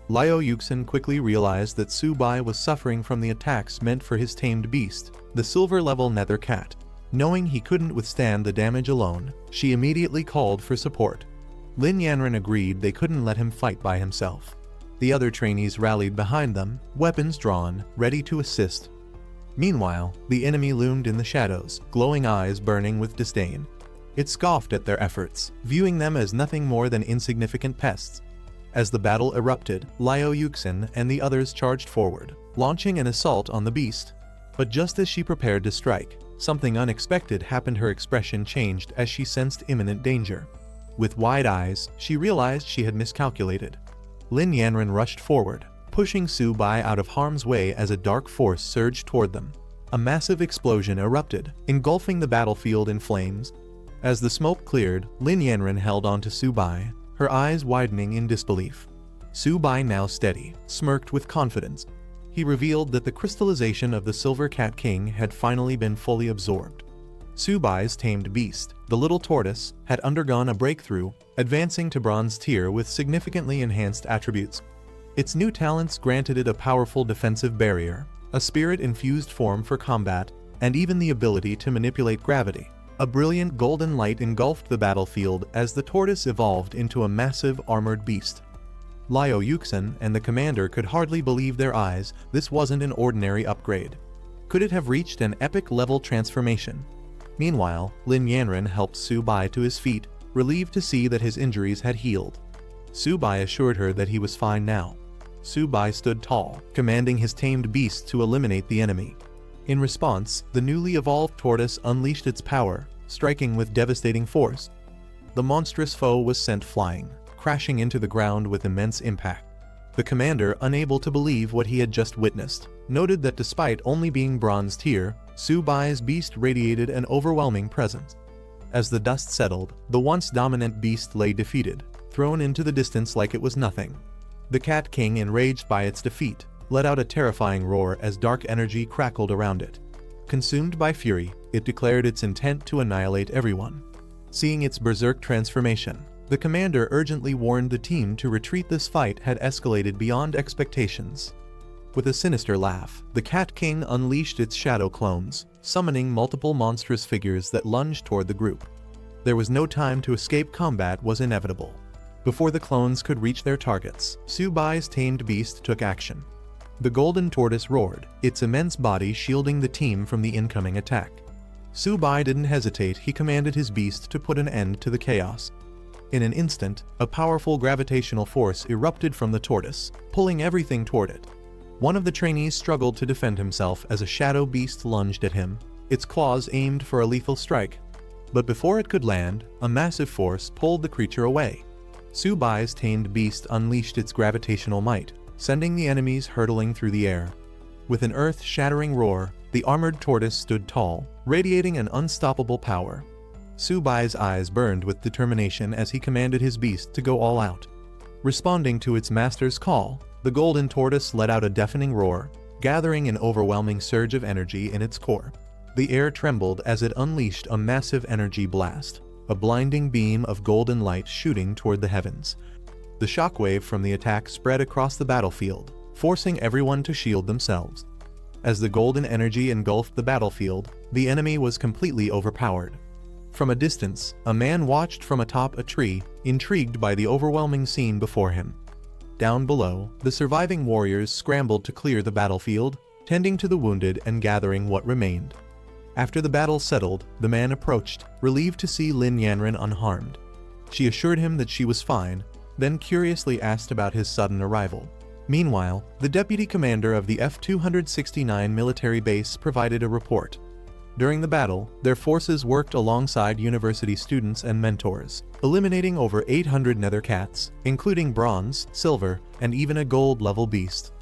Liao Yuxin quickly realized that Su Bai was suffering from the attacks meant for his tamed beast, the silver-level nether cat. Knowing he couldn't withstand the damage alone, she immediately called for support. Lin Yanren agreed they couldn't let him fight by himself. The other trainees rallied behind them, weapons drawn, ready to assist. Meanwhile, the enemy loomed in the shadows, glowing eyes burning with disdain. It scoffed at their efforts, viewing them as nothing more than insignificant pests. As the battle erupted, Liao Yuxin and the others charged forward, launching an assault on the beast. But just as she prepared to strike, something unexpected happened. Her expression changed as she sensed imminent danger. With wide eyes, she realized she had miscalculated. Lin Yanren rushed forward, pushing Su Bai out of harm's way as a dark force surged toward them. A massive explosion erupted, engulfing the battlefield in flames. As the smoke cleared, Lin Yanren held onto Su Bai, her eyes widening in disbelief. Su Bai, now steady, smirked with confidence. He revealed that the crystallization of the Silver Cat King had finally been fully absorbed. Su Bai's tamed beast, the little tortoise, had undergone a breakthrough, advancing to bronze tier with significantly enhanced attributes. Its new talents granted it a powerful defensive barrier, a spirit-infused form for combat, and even the ability to manipulate gravity. A brilliant golden light engulfed the battlefield as the tortoise evolved into a massive armored beast. Liu Yuxin and the commander could hardly believe their eyes. This wasn't an ordinary upgrade. Could it have reached an epic-level transformation? Meanwhile, Lin Yanren helped Su Bai to his feet, relieved to see that his injuries had healed. Su Bai assured her that he was fine now. Su Bai stood tall, commanding his tamed beast to eliminate the enemy. In response, the newly evolved tortoise unleashed its power, striking with devastating force. The monstrous foe was sent flying, crashing into the ground with immense impact. The commander, unable to believe what he had just witnessed, noted that despite only being bronze tier, Su Bai's beast radiated an overwhelming presence. As the dust settled, the once dominant beast lay defeated, thrown into the distance like it was nothing. The Cat King, enraged by its defeat, let out a terrifying roar as dark energy crackled around it. Consumed by fury, it declared its intent to annihilate everyone. Seeing its berserk transformation, the commander urgently warned the team to retreat. This fight had escalated beyond expectations. With a sinister laugh, the Cat King unleashed its shadow clones, summoning multiple monstrous figures that lunged toward the group. There was no time to escape. Combat was inevitable. Before the clones could reach their targets, Su Bai's tamed beast took action. The golden tortoise roared, its immense body shielding the team from the incoming attack. Su Bai didn't hesitate. He commanded his beast to put an end to the chaos. In an instant, a powerful gravitational force erupted from the tortoise, pulling everything toward it. One of the trainees struggled to defend himself as a shadow beast lunged at him, its claws aimed for a lethal strike. But before it could land, a massive force pulled the creature away. Su Bai's tamed beast unleashed its gravitational might, sending the enemies hurtling through the air. With an earth-shattering roar, the armored tortoise stood tall, radiating an unstoppable power. Su Bai's eyes burned with determination as he commanded his beast to go all out. Responding to its master's call, the golden tortoise let out a deafening roar, gathering an overwhelming surge of energy in its core. The air trembled as it unleashed a massive energy blast, a blinding beam of golden light shooting toward the heavens. The shockwave from the attack spread across the battlefield, forcing everyone to shield themselves. As the golden energy engulfed the battlefield, the enemy was completely overpowered. From a distance, a man watched from atop a tree, intrigued by the overwhelming scene before him. Down below, the surviving warriors scrambled to clear the battlefield, tending to the wounded and gathering what remained. After the battle settled, the man approached, relieved to see Lin Yanren unharmed. She assured him that she was fine, then curiously asked about his sudden arrival. Meanwhile, the deputy commander of the F-269 military base provided a report. During the battle, their forces worked alongside university students and mentors, eliminating over 800 nether cats, including bronze, silver, and even a gold-level beast.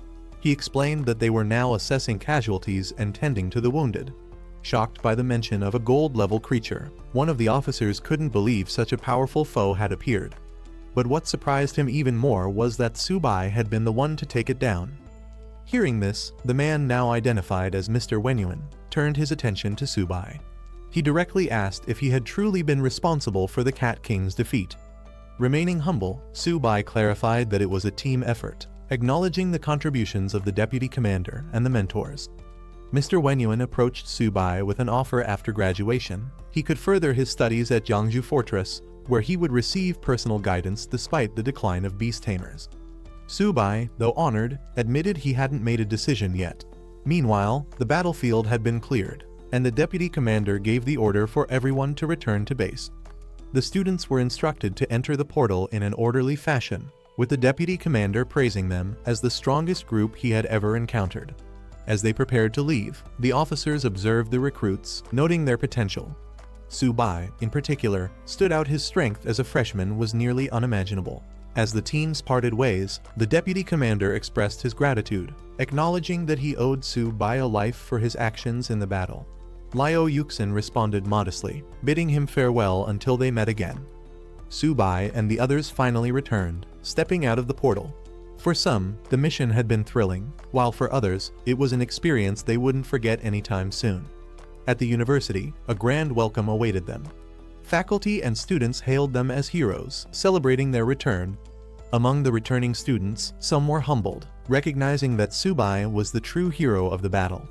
He explained that they were now assessing casualties and tending to the wounded. Shocked by the mention of a gold-level creature, one of the officers couldn't believe such a powerful foe had appeared. But what surprised him even more was that Su Bai had been the one to take it down. Hearing this, the man now identified as Mr. Wenyuan turned his attention to Su Bai. He directly asked if he had truly been responsible for the Cat King's defeat. Remaining humble, Su Bai clarified that it was a team effort, acknowledging the contributions of the deputy commander and the mentors. Mr. Wenyuan approached Su Bai with an offer. After graduation, he could further his studies at Jiangzhou Fortress, where he would receive personal guidance despite the decline of beast tamers. Su Bai, though honored, admitted he hadn't made a decision yet. Meanwhile, the battlefield had been cleared, and the deputy commander gave the order for everyone to return to base. The students were instructed to enter the portal in an orderly fashion, with the deputy commander praising them as the strongest group he had ever encountered. As they prepared to leave, the officers observed the recruits, noting their potential. Su Bai, in particular, stood out. His strength as a freshman was nearly unimaginable. As the teams parted ways, the deputy commander expressed his gratitude, acknowledging that he owed Su Bai a life for his actions in the battle. Liu Yuxin responded modestly, bidding him farewell until they met again. Su Bai and the others finally returned, stepping out of the portal. For some, the mission had been thrilling, while for others, it was an experience they wouldn't forget anytime soon. At the university, a grand welcome awaited them. Faculty and students hailed them as heroes, celebrating their return. Among the returning students, some were humbled, recognizing that Su Bai was the true hero of the battle.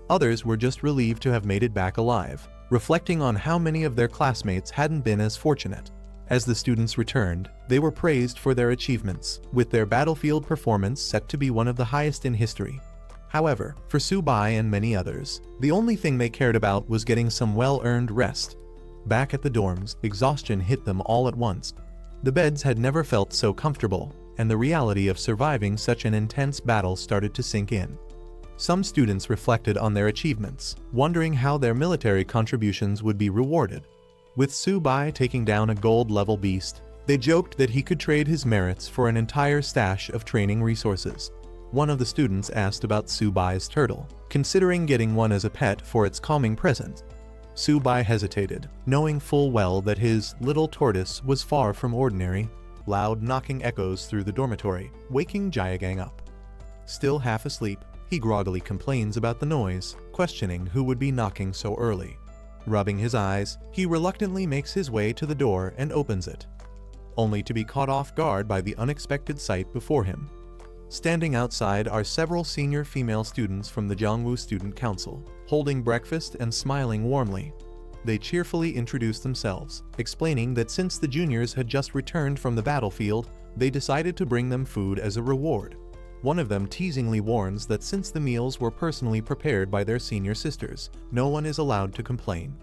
Others were just relieved to have made it back alive, reflecting on how many of their classmates hadn't been as fortunate. As the students returned, they were praised for their achievements, with their battlefield performance set to be one of the highest in history. However, for Subai and many others, the only thing they cared about was getting some well-earned rest. Back at the dorms, exhaustion hit them all at once. The beds had never felt so comfortable, and the reality of surviving such an intense battle started to sink in. Some students reflected on their achievements, wondering how their military contributions would be rewarded. With Subai taking down a gold-level beast, they joked that he could trade his merits for an entire stash of training resources. One of the students asked about Subai's turtle, considering getting one as a pet for its calming presence. Subai hesitated, knowing full well that his little tortoise was far from ordinary. Loud knocking echoes through the dormitory, waking Jayagang up. Still half asleep, he groggily complains about the noise, questioning who would be knocking so early. Rubbing his eyes, he reluctantly makes his way to the door and opens it, only to be caught off guard by the unexpected sight before him. Standing outside are several senior female students from the Jiangwu Student Council, holding breakfast and smiling warmly. They cheerfully introduce themselves, explaining that since the juniors had just returned from the battlefield, they decided to bring them food as a reward. One of them teasingly warns that since the meals were personally prepared by their senior sisters, no one is allowed to complain.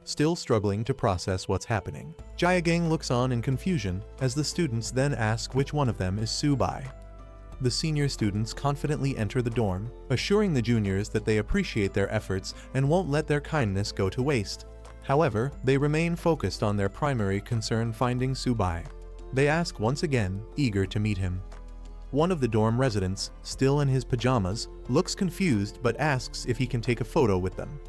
Still struggling to process what's happening, Jayagang looks on in confusion as the students then ask which one of them is Subai. The senior students confidently enter the dorm, assuring the juniors that they appreciate their efforts and won't let their kindness go to waste. However, they remain focused on their primary concern, finding Subai. They ask once again, eager to meet him. One of the dorm residents, still in his pajamas, looks confused but asks if he can take a photo with them.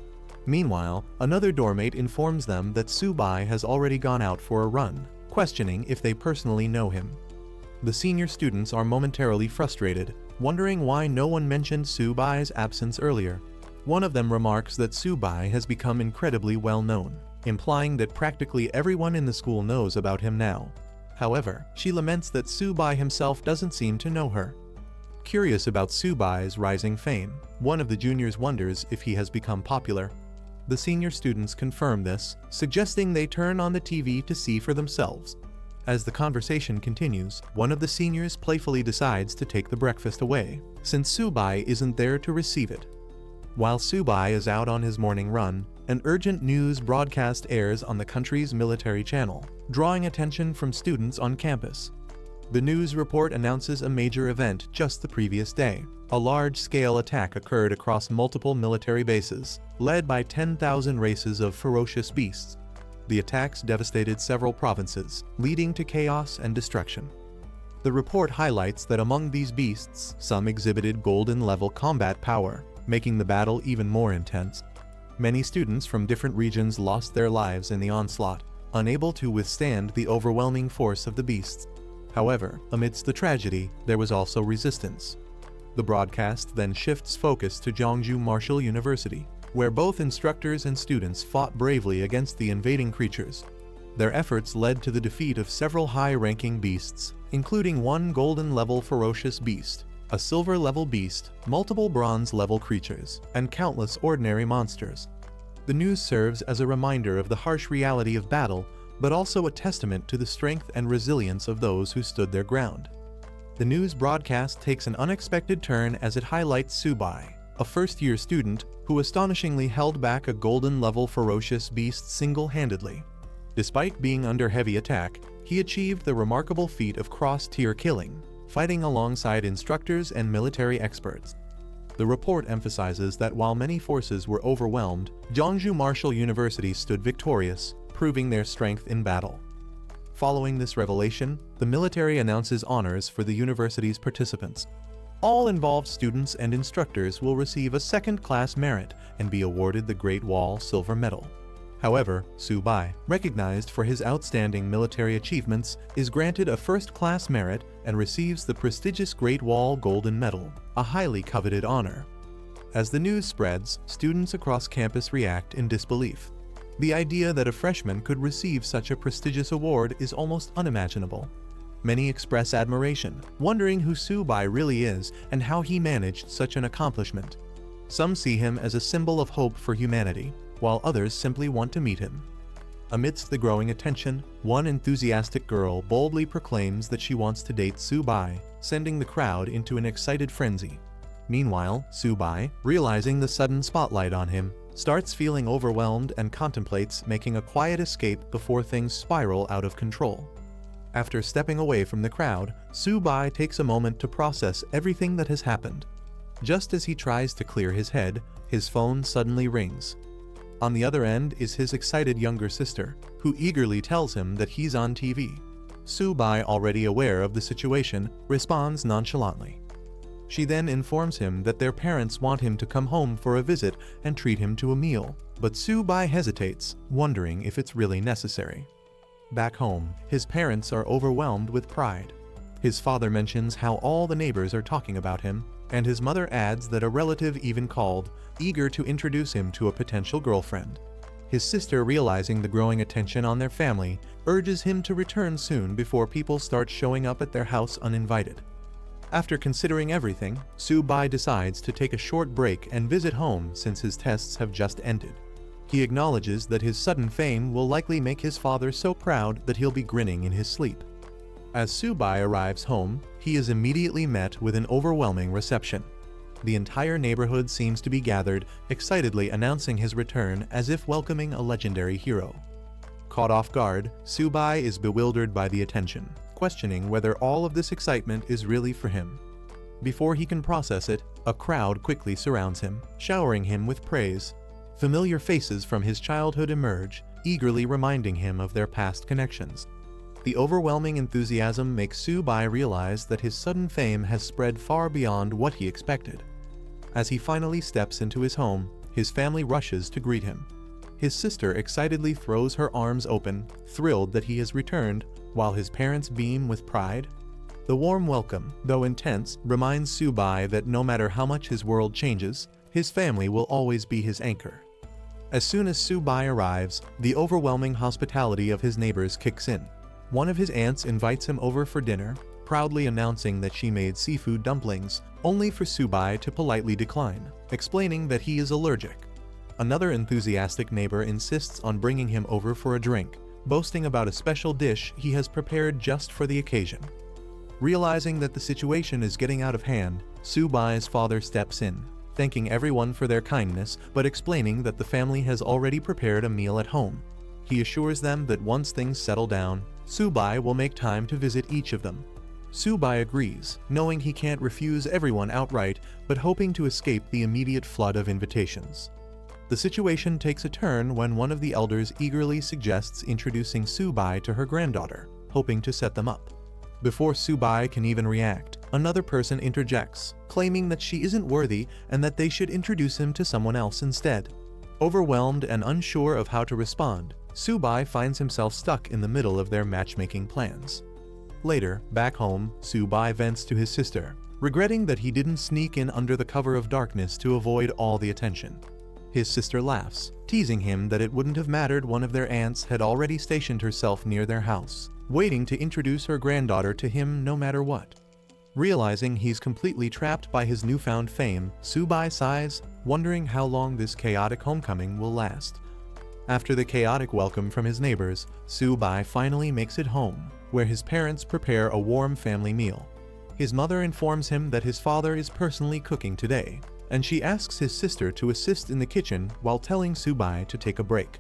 Meanwhile, another dormmate informs them that Subai has already gone out for a run, questioning if they personally know him. The senior students are momentarily frustrated, wondering why no one mentioned Subai's absence earlier. One of them remarks that Subai has become incredibly well known, implying that practically everyone in the school knows about him now. However, she laments that Subai himself doesn't seem to know her. Curious about Subai's rising fame, one of the juniors wonders if he has become popular. The senior students confirm this, suggesting they turn on the TV to see for themselves. As the conversation continues, one of the seniors playfully decides to take the breakfast away, since Subai isn't there to receive it. While Subai is out on his morning run, an urgent news broadcast airs on the country's military channel, drawing attention from students on campus. The news report announces a major event just the previous day. A large-scale attack occurred across multiple military bases, led by 10,000 races of ferocious beasts. The attacks devastated several provinces, leading to chaos and destruction. The report highlights that among these beasts, some exhibited golden-level combat power, making the battle even more intense. Many students from different regions lost their lives in the onslaught, unable to withstand the overwhelming force of the beasts. However, amidst the tragedy, there was also resistance. The broadcast then shifts focus to Jiangsu Martial University, where both instructors and students fought bravely against the invading creatures. Their efforts led to the defeat of several high-ranking beasts, including one golden-level ferocious beast, a silver-level beast, multiple bronze-level creatures, and countless ordinary monsters. The news serves as a reminder of the harsh reality of battle, but also a testament to the strength and resilience of those who stood their ground. The news broadcast takes an unexpected turn as it highlights Subai, a first-year student who astonishingly held back a golden-level ferocious beast single-handedly. Despite being under heavy attack, he achieved the remarkable feat of cross-tier killing, fighting alongside instructors and military experts. The report emphasizes that while many forces were overwhelmed, Jiangsu Martial University stood victorious, proving their strength in battle. Following this revelation, the military announces honors for the university's participants. All involved students and instructors will receive a second-class merit and be awarded the Great Wall Silver Medal. However, Subai, recognized for his outstanding military achievements, is granted a first-class merit and receives the prestigious Great Wall Golden Medal, a highly coveted honor. As the news spreads, students across campus react in disbelief. The idea that a freshman could receive such a prestigious award is almost unimaginable. Many express admiration, wondering who Subai really is and how he managed such an accomplishment. Some see him as a symbol of hope for humanity, while others simply want to meet him. Amidst the growing attention, one enthusiastic girl boldly proclaims that she wants to date Su-bai, sending the crowd into an excited frenzy. Meanwhile, Su-bai, realizing the sudden spotlight on him, starts feeling overwhelmed and contemplates making a quiet escape before things spiral out of control. After stepping away from the crowd, Su-bai takes a moment to process everything that has happened. Just as he tries to clear his head, his phone suddenly rings. On the other end is his excited younger sister, who eagerly tells him that he's on TV. Su-bai, already aware of the situation, responds nonchalantly. She then informs him that their parents want him to come home for a visit and treat him to a meal, but Su-bai hesitates, wondering if it's really necessary. Back home, his parents are overwhelmed with pride. His father mentions how all the neighbors are talking about him, and his mother adds that a relative even called, eager to introduce him to a potential girlfriend. His sister, realizing the growing attention on their family, urges him to return soon before people start showing up at their house uninvited. After considering everything, Su-bai decides to take a short break and visit home since his tests have just ended. He acknowledges that his sudden fame will likely make his father so proud that he'll be grinning in his sleep. As Su-bai arrives home, he is immediately met with an overwhelming reception. The entire neighborhood seems to be gathered, excitedly announcing his return as if welcoming a legendary hero. Caught off guard, Su-bai is bewildered by the attention, questioning whether all of this excitement is really for him. Before he can process it, a crowd quickly surrounds him, showering him with praise. Familiar faces from his childhood emerge, eagerly reminding him of their past connections. The overwhelming enthusiasm makes Su-bai realize that his sudden fame has spread far beyond what he expected. As he finally steps into his home, his family rushes to greet him. His sister excitedly throws her arms open, thrilled that he has returned, while his parents beam with pride. The warm welcome, though intense, reminds Su-bai that no matter how much his world changes, his family will always be his anchor. As soon as Su-bai arrives, the overwhelming hospitality of his neighbors kicks in. One of his aunts invites him over for dinner, proudly announcing that she made seafood dumplings, only for Su-bai to politely decline, explaining that he is allergic. Another enthusiastic neighbor insists on bringing him over for a drink, boasting about a special dish he has prepared just for the occasion. Realizing that the situation is getting out of hand, Su-bai's father steps in, thanking everyone for their kindness but explaining that the family has already prepared a meal at home. He assures them that once things settle down, Su-bai will make time to visit each of them. Su-bai agrees, knowing he can't refuse everyone outright, but hoping to escape the immediate flood of invitations. The situation takes a turn when one of the elders eagerly suggests introducing Su-bai to her granddaughter, hoping to set them up. Before Su-bai can even react, another person interjects, claiming that she isn't worthy and that they should introduce him to someone else instead. Overwhelmed and unsure of how to respond, Su-bai finds himself stuck in the middle of their matchmaking plans. Later, back home, Su-bai vents to his sister, regretting that he didn't sneak in under the cover of darkness to avoid all the attention. His sister laughs, teasing him that it wouldn't have mattered one of their aunts had already stationed herself near their house, waiting to introduce her granddaughter to him no matter what. Realizing he's completely trapped by his newfound fame, Su-bai sighs, wondering how long this chaotic homecoming will last. After the chaotic welcome from his neighbors, Su-bai finally makes it home, where his parents prepare a warm family meal. His mother informs him that his father is personally cooking today, and she asks his sister to assist in the kitchen while telling Su-bai to take a break.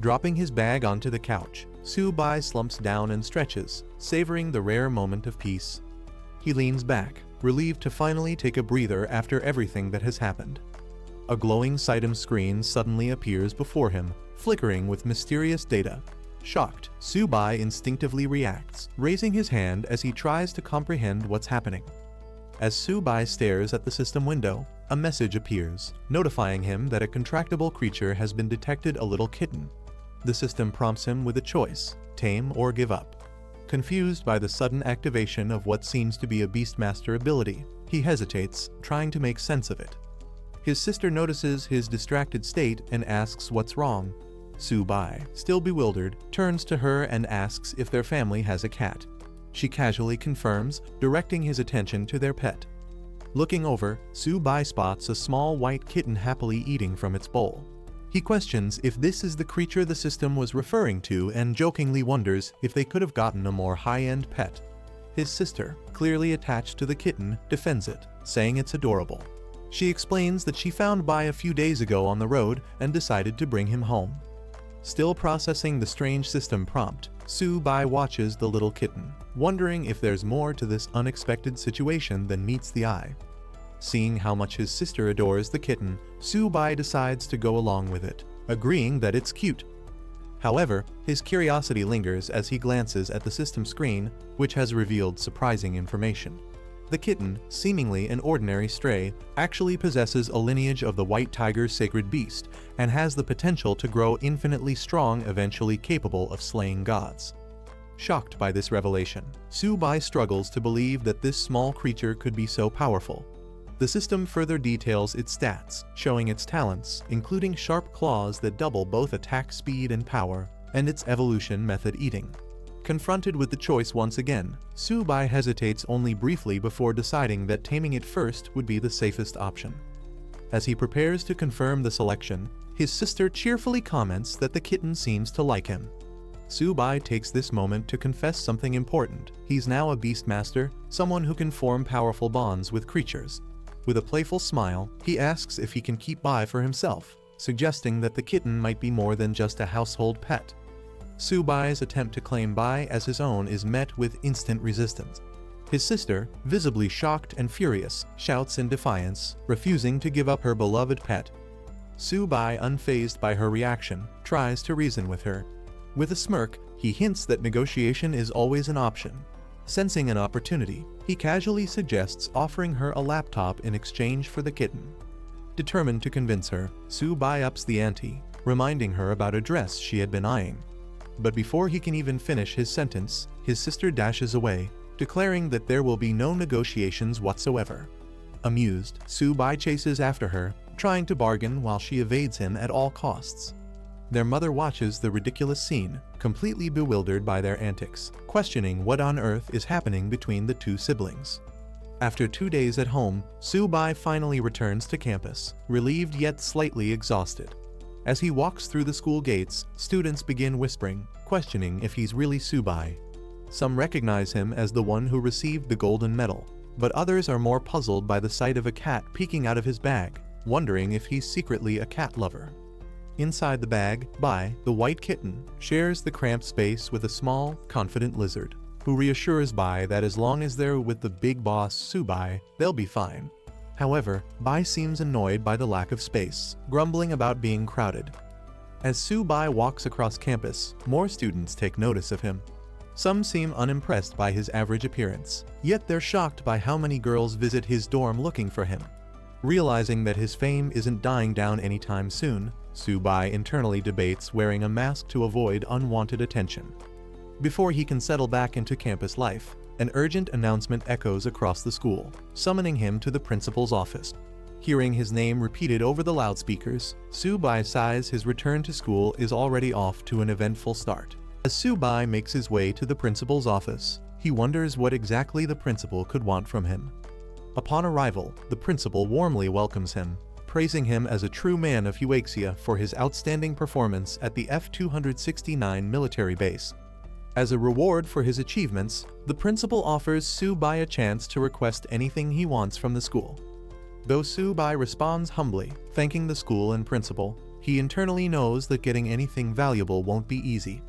Dropping his bag onto the couch, Su-bai slumps down and stretches, savoring the rare moment of peace. He leans back, relieved to finally take a breather after everything that has happened. A glowing Sitem screen suddenly appears before him, flickering with mysterious data. Shocked, Su-bai instinctively reacts, raising his hand as he tries to comprehend what's happening. As Su-bai stares at the system window, a message appears, notifying him that a contractable creature has been detected, a little kitten. The system prompts him with a choice: tame or give up. Confused by the sudden activation of what seems to be a Beastmaster ability, he hesitates, trying to make sense of it. His sister notices his distracted state and asks what's wrong. Su-bai, still bewildered, turns to her and asks if their family has a cat. She casually confirms, directing his attention to their pet. Looking over, Su-bai spots a small white kitten happily eating from its bowl. He questions if this is the creature the system was referring to and jokingly wonders if they could have gotten a more high-end pet. His sister, clearly attached to the kitten, defends it, saying it's adorable. She explains that she found Bai a few days ago on the road and decided to bring him home. Still processing the strange system prompt, Su-bai watches the little kitten, wondering if there's more to this unexpected situation than meets the eye. Seeing how much his sister adores the kitten, Su-bai decides to go along with it, agreeing that it's cute. However, his curiosity lingers as he glances at the system screen, which has revealed surprising information. The kitten, seemingly an ordinary stray, actually possesses a lineage of the white tiger's sacred beast and has the potential to grow infinitely strong, eventually capable of slaying gods. Shocked by this revelation, Su-bai struggles to believe that this small creature could be so powerful. The system further details its stats, showing its talents, including sharp claws that double both attack speed and power, and its evolution method eating. Confronted with the choice once again, Su-bai hesitates only briefly before deciding that taming it first would be the safest option. As he prepares to confirm the selection, his sister cheerfully comments that the kitten seems to like him. Su-bai takes this moment to confess something important. He's now a beastmaster, someone who can form powerful bonds with creatures. With a playful smile, he asks if he can keep Bai for himself, suggesting that the kitten might be more than just a household pet. Su-bai's attempt to claim Bai as his own is met with instant resistance. His sister, visibly shocked and furious, shouts in defiance, refusing to give up her beloved pet. Su-bai, unfazed by her reaction, tries to reason with her. With a smirk, he hints that negotiation is always an option. Sensing an opportunity, he casually suggests offering her a laptop in exchange for the kitten. Determined to convince her, Su-bai ups the ante, reminding her about a dress she had been eyeing. But before he can even finish his sentence, his sister dashes away, declaring that there will be no negotiations whatsoever. Amused, Su-bai chases after her, trying to bargain while she evades him at all costs. Their mother watches the ridiculous scene, completely bewildered by their antics, questioning what on earth is happening between the two siblings. After 2 days at home, Su-bai finally returns to campus, relieved yet slightly exhausted. As he walks through the school gates, students begin whispering, questioning if he's really Su-bai. Some recognize him as the one who received the golden medal, but others are more puzzled by the sight of a cat peeking out of his bag, wondering if he's secretly a cat lover. Inside the bag, Bai, the white kitten, shares the cramped space with a small, confident lizard, who reassures Bai that as long as they're with the big boss Su-bai, they'll be fine. However, Bai seems annoyed by the lack of space, grumbling about being crowded. As Su-bai walks across campus, more students take notice of him. Some seem unimpressed by his average appearance, yet they're shocked by how many girls visit his dorm looking for him. Realizing that his fame isn't dying down anytime soon, Su-bai internally debates wearing a mask to avoid unwanted attention. Before he can settle back into campus life, an urgent announcement echoes across the school, summoning him to the principal's office. Hearing his name repeated over the loudspeakers, Su-bai sighs his return to school is already off to an eventful start. As Su-bai makes his way to the principal's office, he wonders what exactly the principal could want from him. Upon arrival, the principal warmly welcomes him, praising him as a true man of Huaxia for his outstanding performance at the F-269 military base. As a reward for his achievements, the principal offers Su-bai a chance to request anything he wants from the school. Though Su-bai responds humbly, thanking the school and principal, he internally knows that getting anything valuable won't be easy.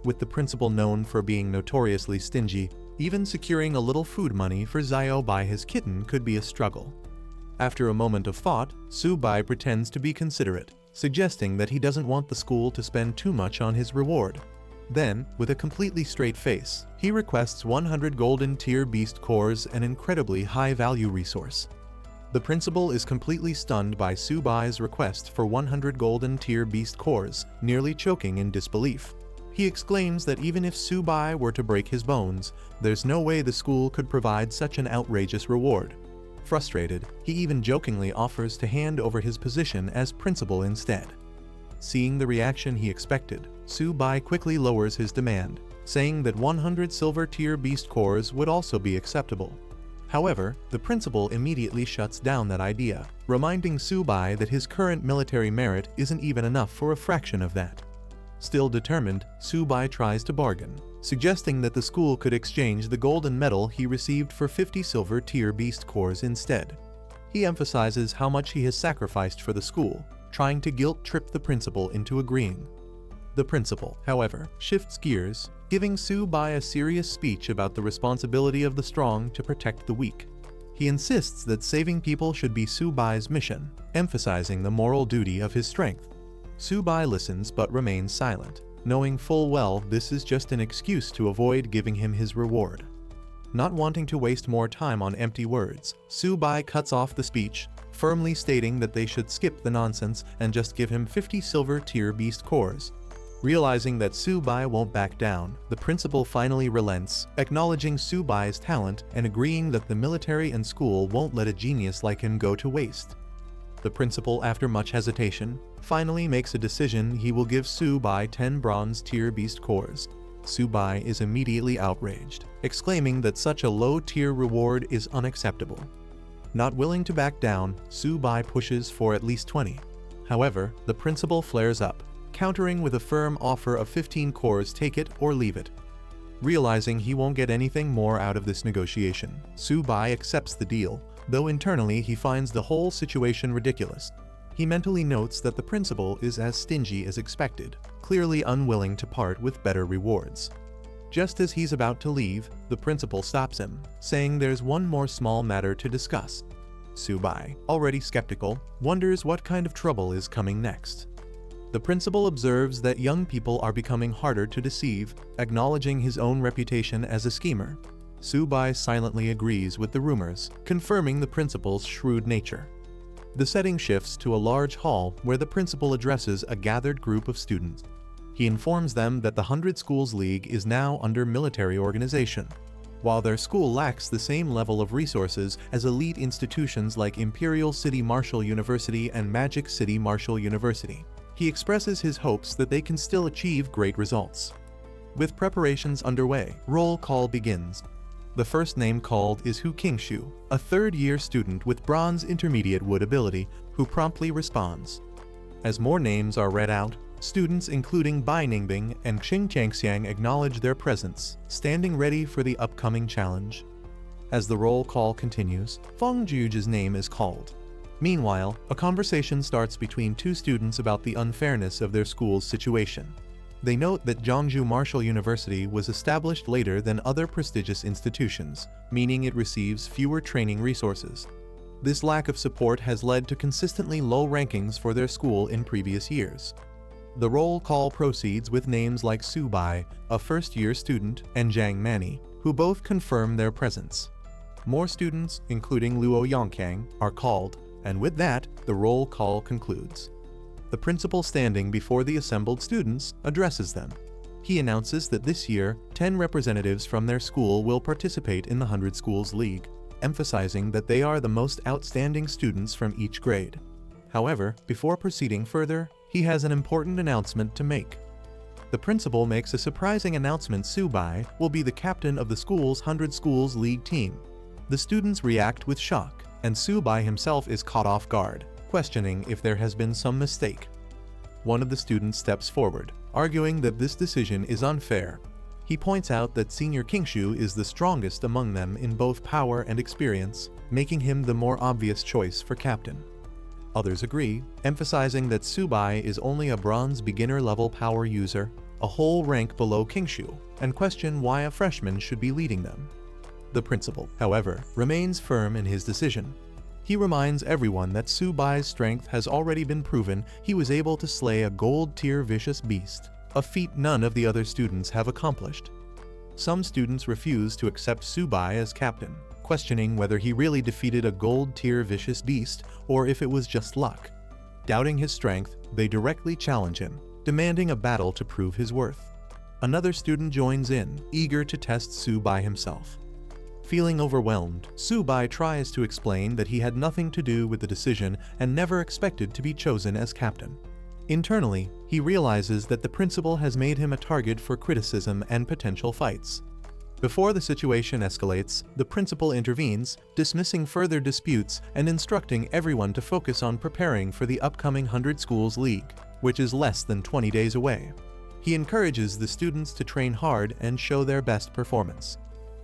With the principal known for being notoriously stingy, even securing a little food money for Zio by his kitten could be a struggle. After a moment of thought, Su-bai pretends to be considerate, suggesting that he doesn't want the school to spend too much on his reward. Then, with a completely straight face, he requests 100 golden tier beast cores, an incredibly high-value resource. The principal is completely stunned by Su-bai's request for 100 golden tier beast cores, nearly choking in disbelief. He exclaims that even if Su-bai were to break his bones, there's no way the school could provide such an outrageous reward. Frustrated, he even jokingly offers to hand over his position as principal instead. Seeing the reaction he expected, Su-bai quickly lowers his demand, saying that 100 silver tier beast cores would also be acceptable. However, the principal immediately shuts down that idea, reminding Su-bai that his current military merit isn't even enough for a fraction of that. Still determined, Su-bai tries to bargain, suggesting that the school could exchange the golden medal he received for 50 silver tier beast cores instead. He emphasizes how much he has sacrificed for the school, trying to guilt-trip the principal into agreeing. The principal, however, shifts gears, giving Su-bai a serious speech about the responsibility of the strong to protect the weak. He insists that saving people should be Su-bai's mission, emphasizing the moral duty of his strength. Su-bai listens but remains silent, knowing full well this is just an excuse to avoid giving him his reward. Not wanting to waste more time on empty words, Su-bai cuts off the speech, firmly stating that they should skip the nonsense and just give him 50 silver tier beast cores. Realizing that Su-bai won't back down, the principal finally relents, acknowledging Su-bai's talent and agreeing that the military and school won't let a genius like him go to waste. The principal, after much hesitation, finally makes a decision he will give Su-bai 10 bronze tier beast cores. Su-bai is immediately outraged, exclaiming that such a low-tier reward is unacceptable. Not willing to back down, Su-bai pushes for at least 20. However, the principal flares up, countering with a firm offer of 15 cores, take it or leave it. Realizing he won't get anything more out of this negotiation, Su-bai accepts the deal, though internally he finds the whole situation ridiculous. He mentally notes that the principal is as stingy as expected, clearly unwilling to part with better rewards. Just as he's about to leave, the principal stops him, saying there's one more small matter to discuss. Su-bai, already skeptical, wonders what kind of trouble is coming next. The principal observes that young people are becoming harder to deceive, acknowledging his own reputation as a schemer. Su-bai silently agrees with the rumors, confirming the principal's shrewd nature. The setting shifts to a large hall where the principal addresses a gathered group of students. He informs them that the 100 Schools League is now under military organization. While their school lacks the same level of resources as elite institutions like Imperial City Martial University and Magic City Martial University, he expresses his hopes that they can still achieve great results. With preparations underway, roll call begins. The first name called is Hu Qingshu, a third-year student with Bronze Intermediate Wood ability, who promptly responds. As more names are read out, students including Bai Ningbing and Xing Changxiang acknowledge their presence, standing ready for the upcoming challenge. As the roll call continues, Feng Juge's name is called. Meanwhile, a conversation starts between two students about the unfairness of their school's situation. They note that Jiangsu Martial University was established later than other prestigious institutions, meaning it receives fewer training resources. This lack of support has led to consistently low rankings for their school in previous years. The roll call proceeds with names like Su-bai, a first-year student, and Zhang Mani, who both confirm their presence. More students, including Luo Yongkang, are called, and with that, the roll call concludes. The principal, standing before the assembled students, addresses them. He announces that this year, 10 representatives from their school will participate in the 100 Schools League, emphasizing that they are the most outstanding students from each grade. However, before proceeding further, he has an important announcement to make. The principal makes a surprising announcement: Su-bai will be the captain of the school's 100 Schools League team. The students react with shock, and Su-bai himself is caught off guard, questioning if there has been some mistake. One of the students steps forward, arguing that this decision is unfair. He points out that Senior Qingshu is the strongest among them in both power and experience, making him the more obvious choice for captain. Others agree, emphasizing that Su-bai is only a bronze beginner-level power user, a whole rank below Qingshu, and question why a freshman should be leading them. The principal, however, remains firm in his decision. He reminds everyone that Su-bai's strength has already been proven. He was able to slay a gold-tier vicious beast, a feat none of the other students have accomplished. Some students refuse to accept Su-bai as captain, questioning whether he really defeated a gold-tier vicious beast or if it was just luck. Doubting his strength, they directly challenge him, demanding a battle to prove his worth. Another student joins in, eager to test Su-bai himself. Feeling overwhelmed, Su-bai tries to explain that he had nothing to do with the decision and never expected to be chosen as captain. Internally, he realizes that the principal has made him a target for criticism and potential fights. Before the situation escalates, the principal intervenes, dismissing further disputes and instructing everyone to focus on preparing for the upcoming 100 Schools League, which is less than 20 days away. He encourages the students to train hard and show their best performance.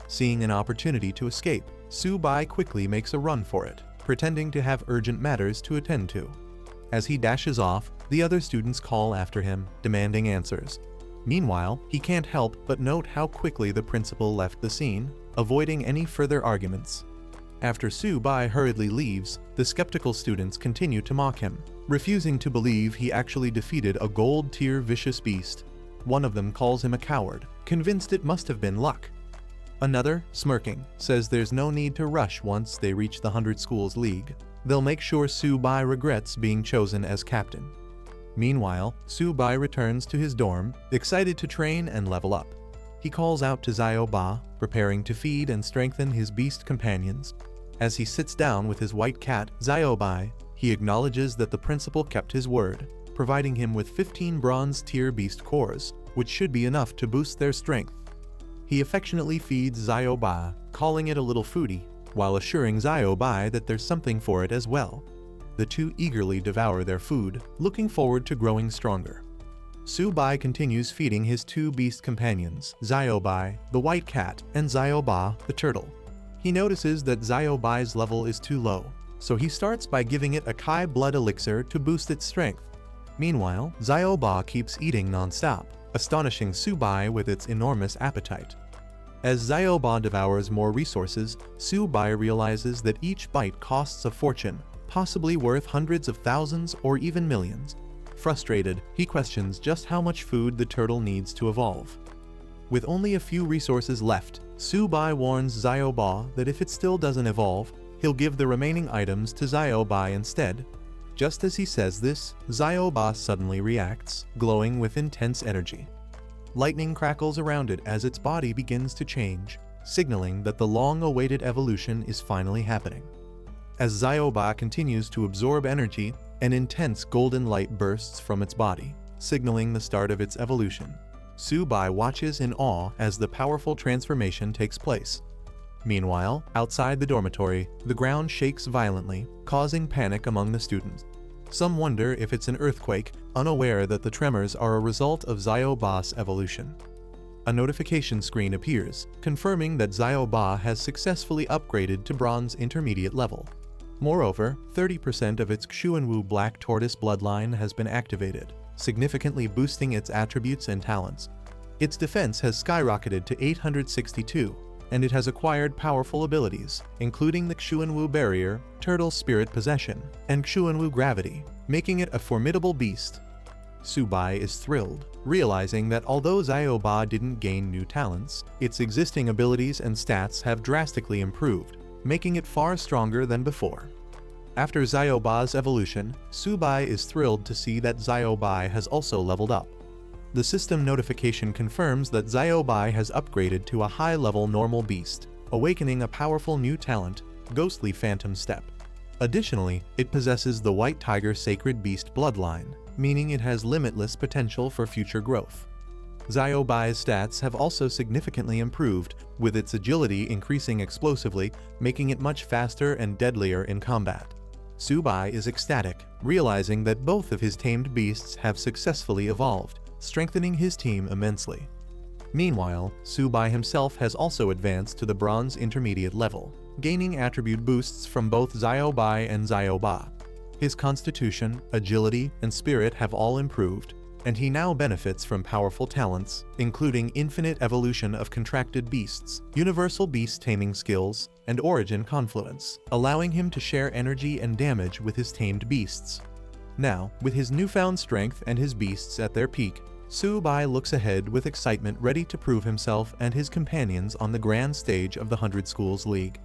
Seeing an opportunity to escape, Su-bai quickly makes a run for it, pretending to have urgent matters to attend to. As he dashes off, the other students call after him, demanding answers. Meanwhile, he can't help but note how quickly the principal left the scene, avoiding any further arguments. After Su-bai hurriedly leaves, the skeptical students continue to mock him, refusing to believe he actually defeated a gold-tier vicious beast. One of them calls him a coward, convinced it must have been luck. Another, smirking, says there's no need to rush once they reach the 100 Schools League. They'll make sure Su-bai regrets being chosen as captain. Meanwhile, Su-bai returns to his dorm, excited to train and level up. He calls out to Xiao-ba, preparing to feed and strengthen his beast companions. As he sits down with his white cat, Xiao-bai, he acknowledges that the principal kept his word, providing him with 15 bronze-tier beast cores, which should be enough to boost their strength. He affectionately feeds Xiao-ba, calling it a little foodie, while assuring Xiao-bai that there's something for it as well. The two eagerly devour their food, looking forward to growing stronger. Su-bai continues feeding his two beast companions, Xiao-bai, the white cat, and Xiao-ba, the turtle. He notices that Xiao-bai's level is too low, so he starts by giving it a Kai blood elixir to boost its strength. Meanwhile, Xiao-ba keeps eating non-stop, astonishing Su-bai with its enormous appetite. As Xiao-ba devours more resources, Su-bai realizes that each bite costs a fortune, possibly worth hundreds of thousands or even millions. Frustrated, he questions just how much food the turtle needs to evolve. With only a few resources left, Su-bai warns Xiao-ba that if it still doesn't evolve, he'll give the remaining items to Xiao-bai instead. Just as he says this, Xiao-ba suddenly reacts, glowing with intense energy. Lightning crackles around it as its body begins to change, signaling that the long-awaited evolution is finally happening. As Xiao-ba continues to absorb energy, an intense golden light bursts from its body, signaling the start of its evolution. Su-bai watches in awe as the powerful transformation takes place. Meanwhile, outside the dormitory, the ground shakes violently, causing panic among the students. Some wonder if it's an earthquake, unaware that the tremors are a result of Xiao-ba's evolution. A notification screen appears, confirming that Xiao-ba has successfully upgraded to bronze intermediate level. Moreover, 30% of its Xuanwu Black Tortoise bloodline has been activated, significantly boosting its attributes and talents. Its defense has skyrocketed to 862, and it has acquired powerful abilities, including the Xuanwu Barrier, Turtle Spirit Possession, and Xuanwu Gravity, making it a formidable beast. Su-bai is thrilled, realizing that although Xiao-ba didn't gain new talents, its existing abilities and stats have drastically improved, making it far stronger than before. After Xiao-ba's evolution, Su-bai is thrilled to see that Xiao-bai has also leveled up. The system notification confirms that Xiao-bai has upgraded to a high-level normal beast, awakening a powerful new talent, Ghostly Phantom Step. Additionally, it possesses the White Tiger Sacred Beast bloodline, meaning it has limitless potential for future growth. Xiao-bai's stats have also significantly improved, with its agility increasing explosively, making it much faster and deadlier in combat. Su-bai is ecstatic, realizing that both of his tamed beasts have successfully evolved, strengthening his team immensely. Meanwhile, Su-bai himself has also advanced to the bronze intermediate level, gaining attribute boosts from both Xiao-bai and Xiao-ba. His constitution, agility, and spirit have all improved, and he now benefits from powerful talents, including infinite evolution of contracted beasts, universal beast taming skills, and origin confluence, allowing him to share energy and damage with his tamed beasts. Now, with his newfound strength and his beasts at their peak, Su-bai looks ahead with excitement, ready to prove himself and his companions on the grand stage of the 100 Schools League.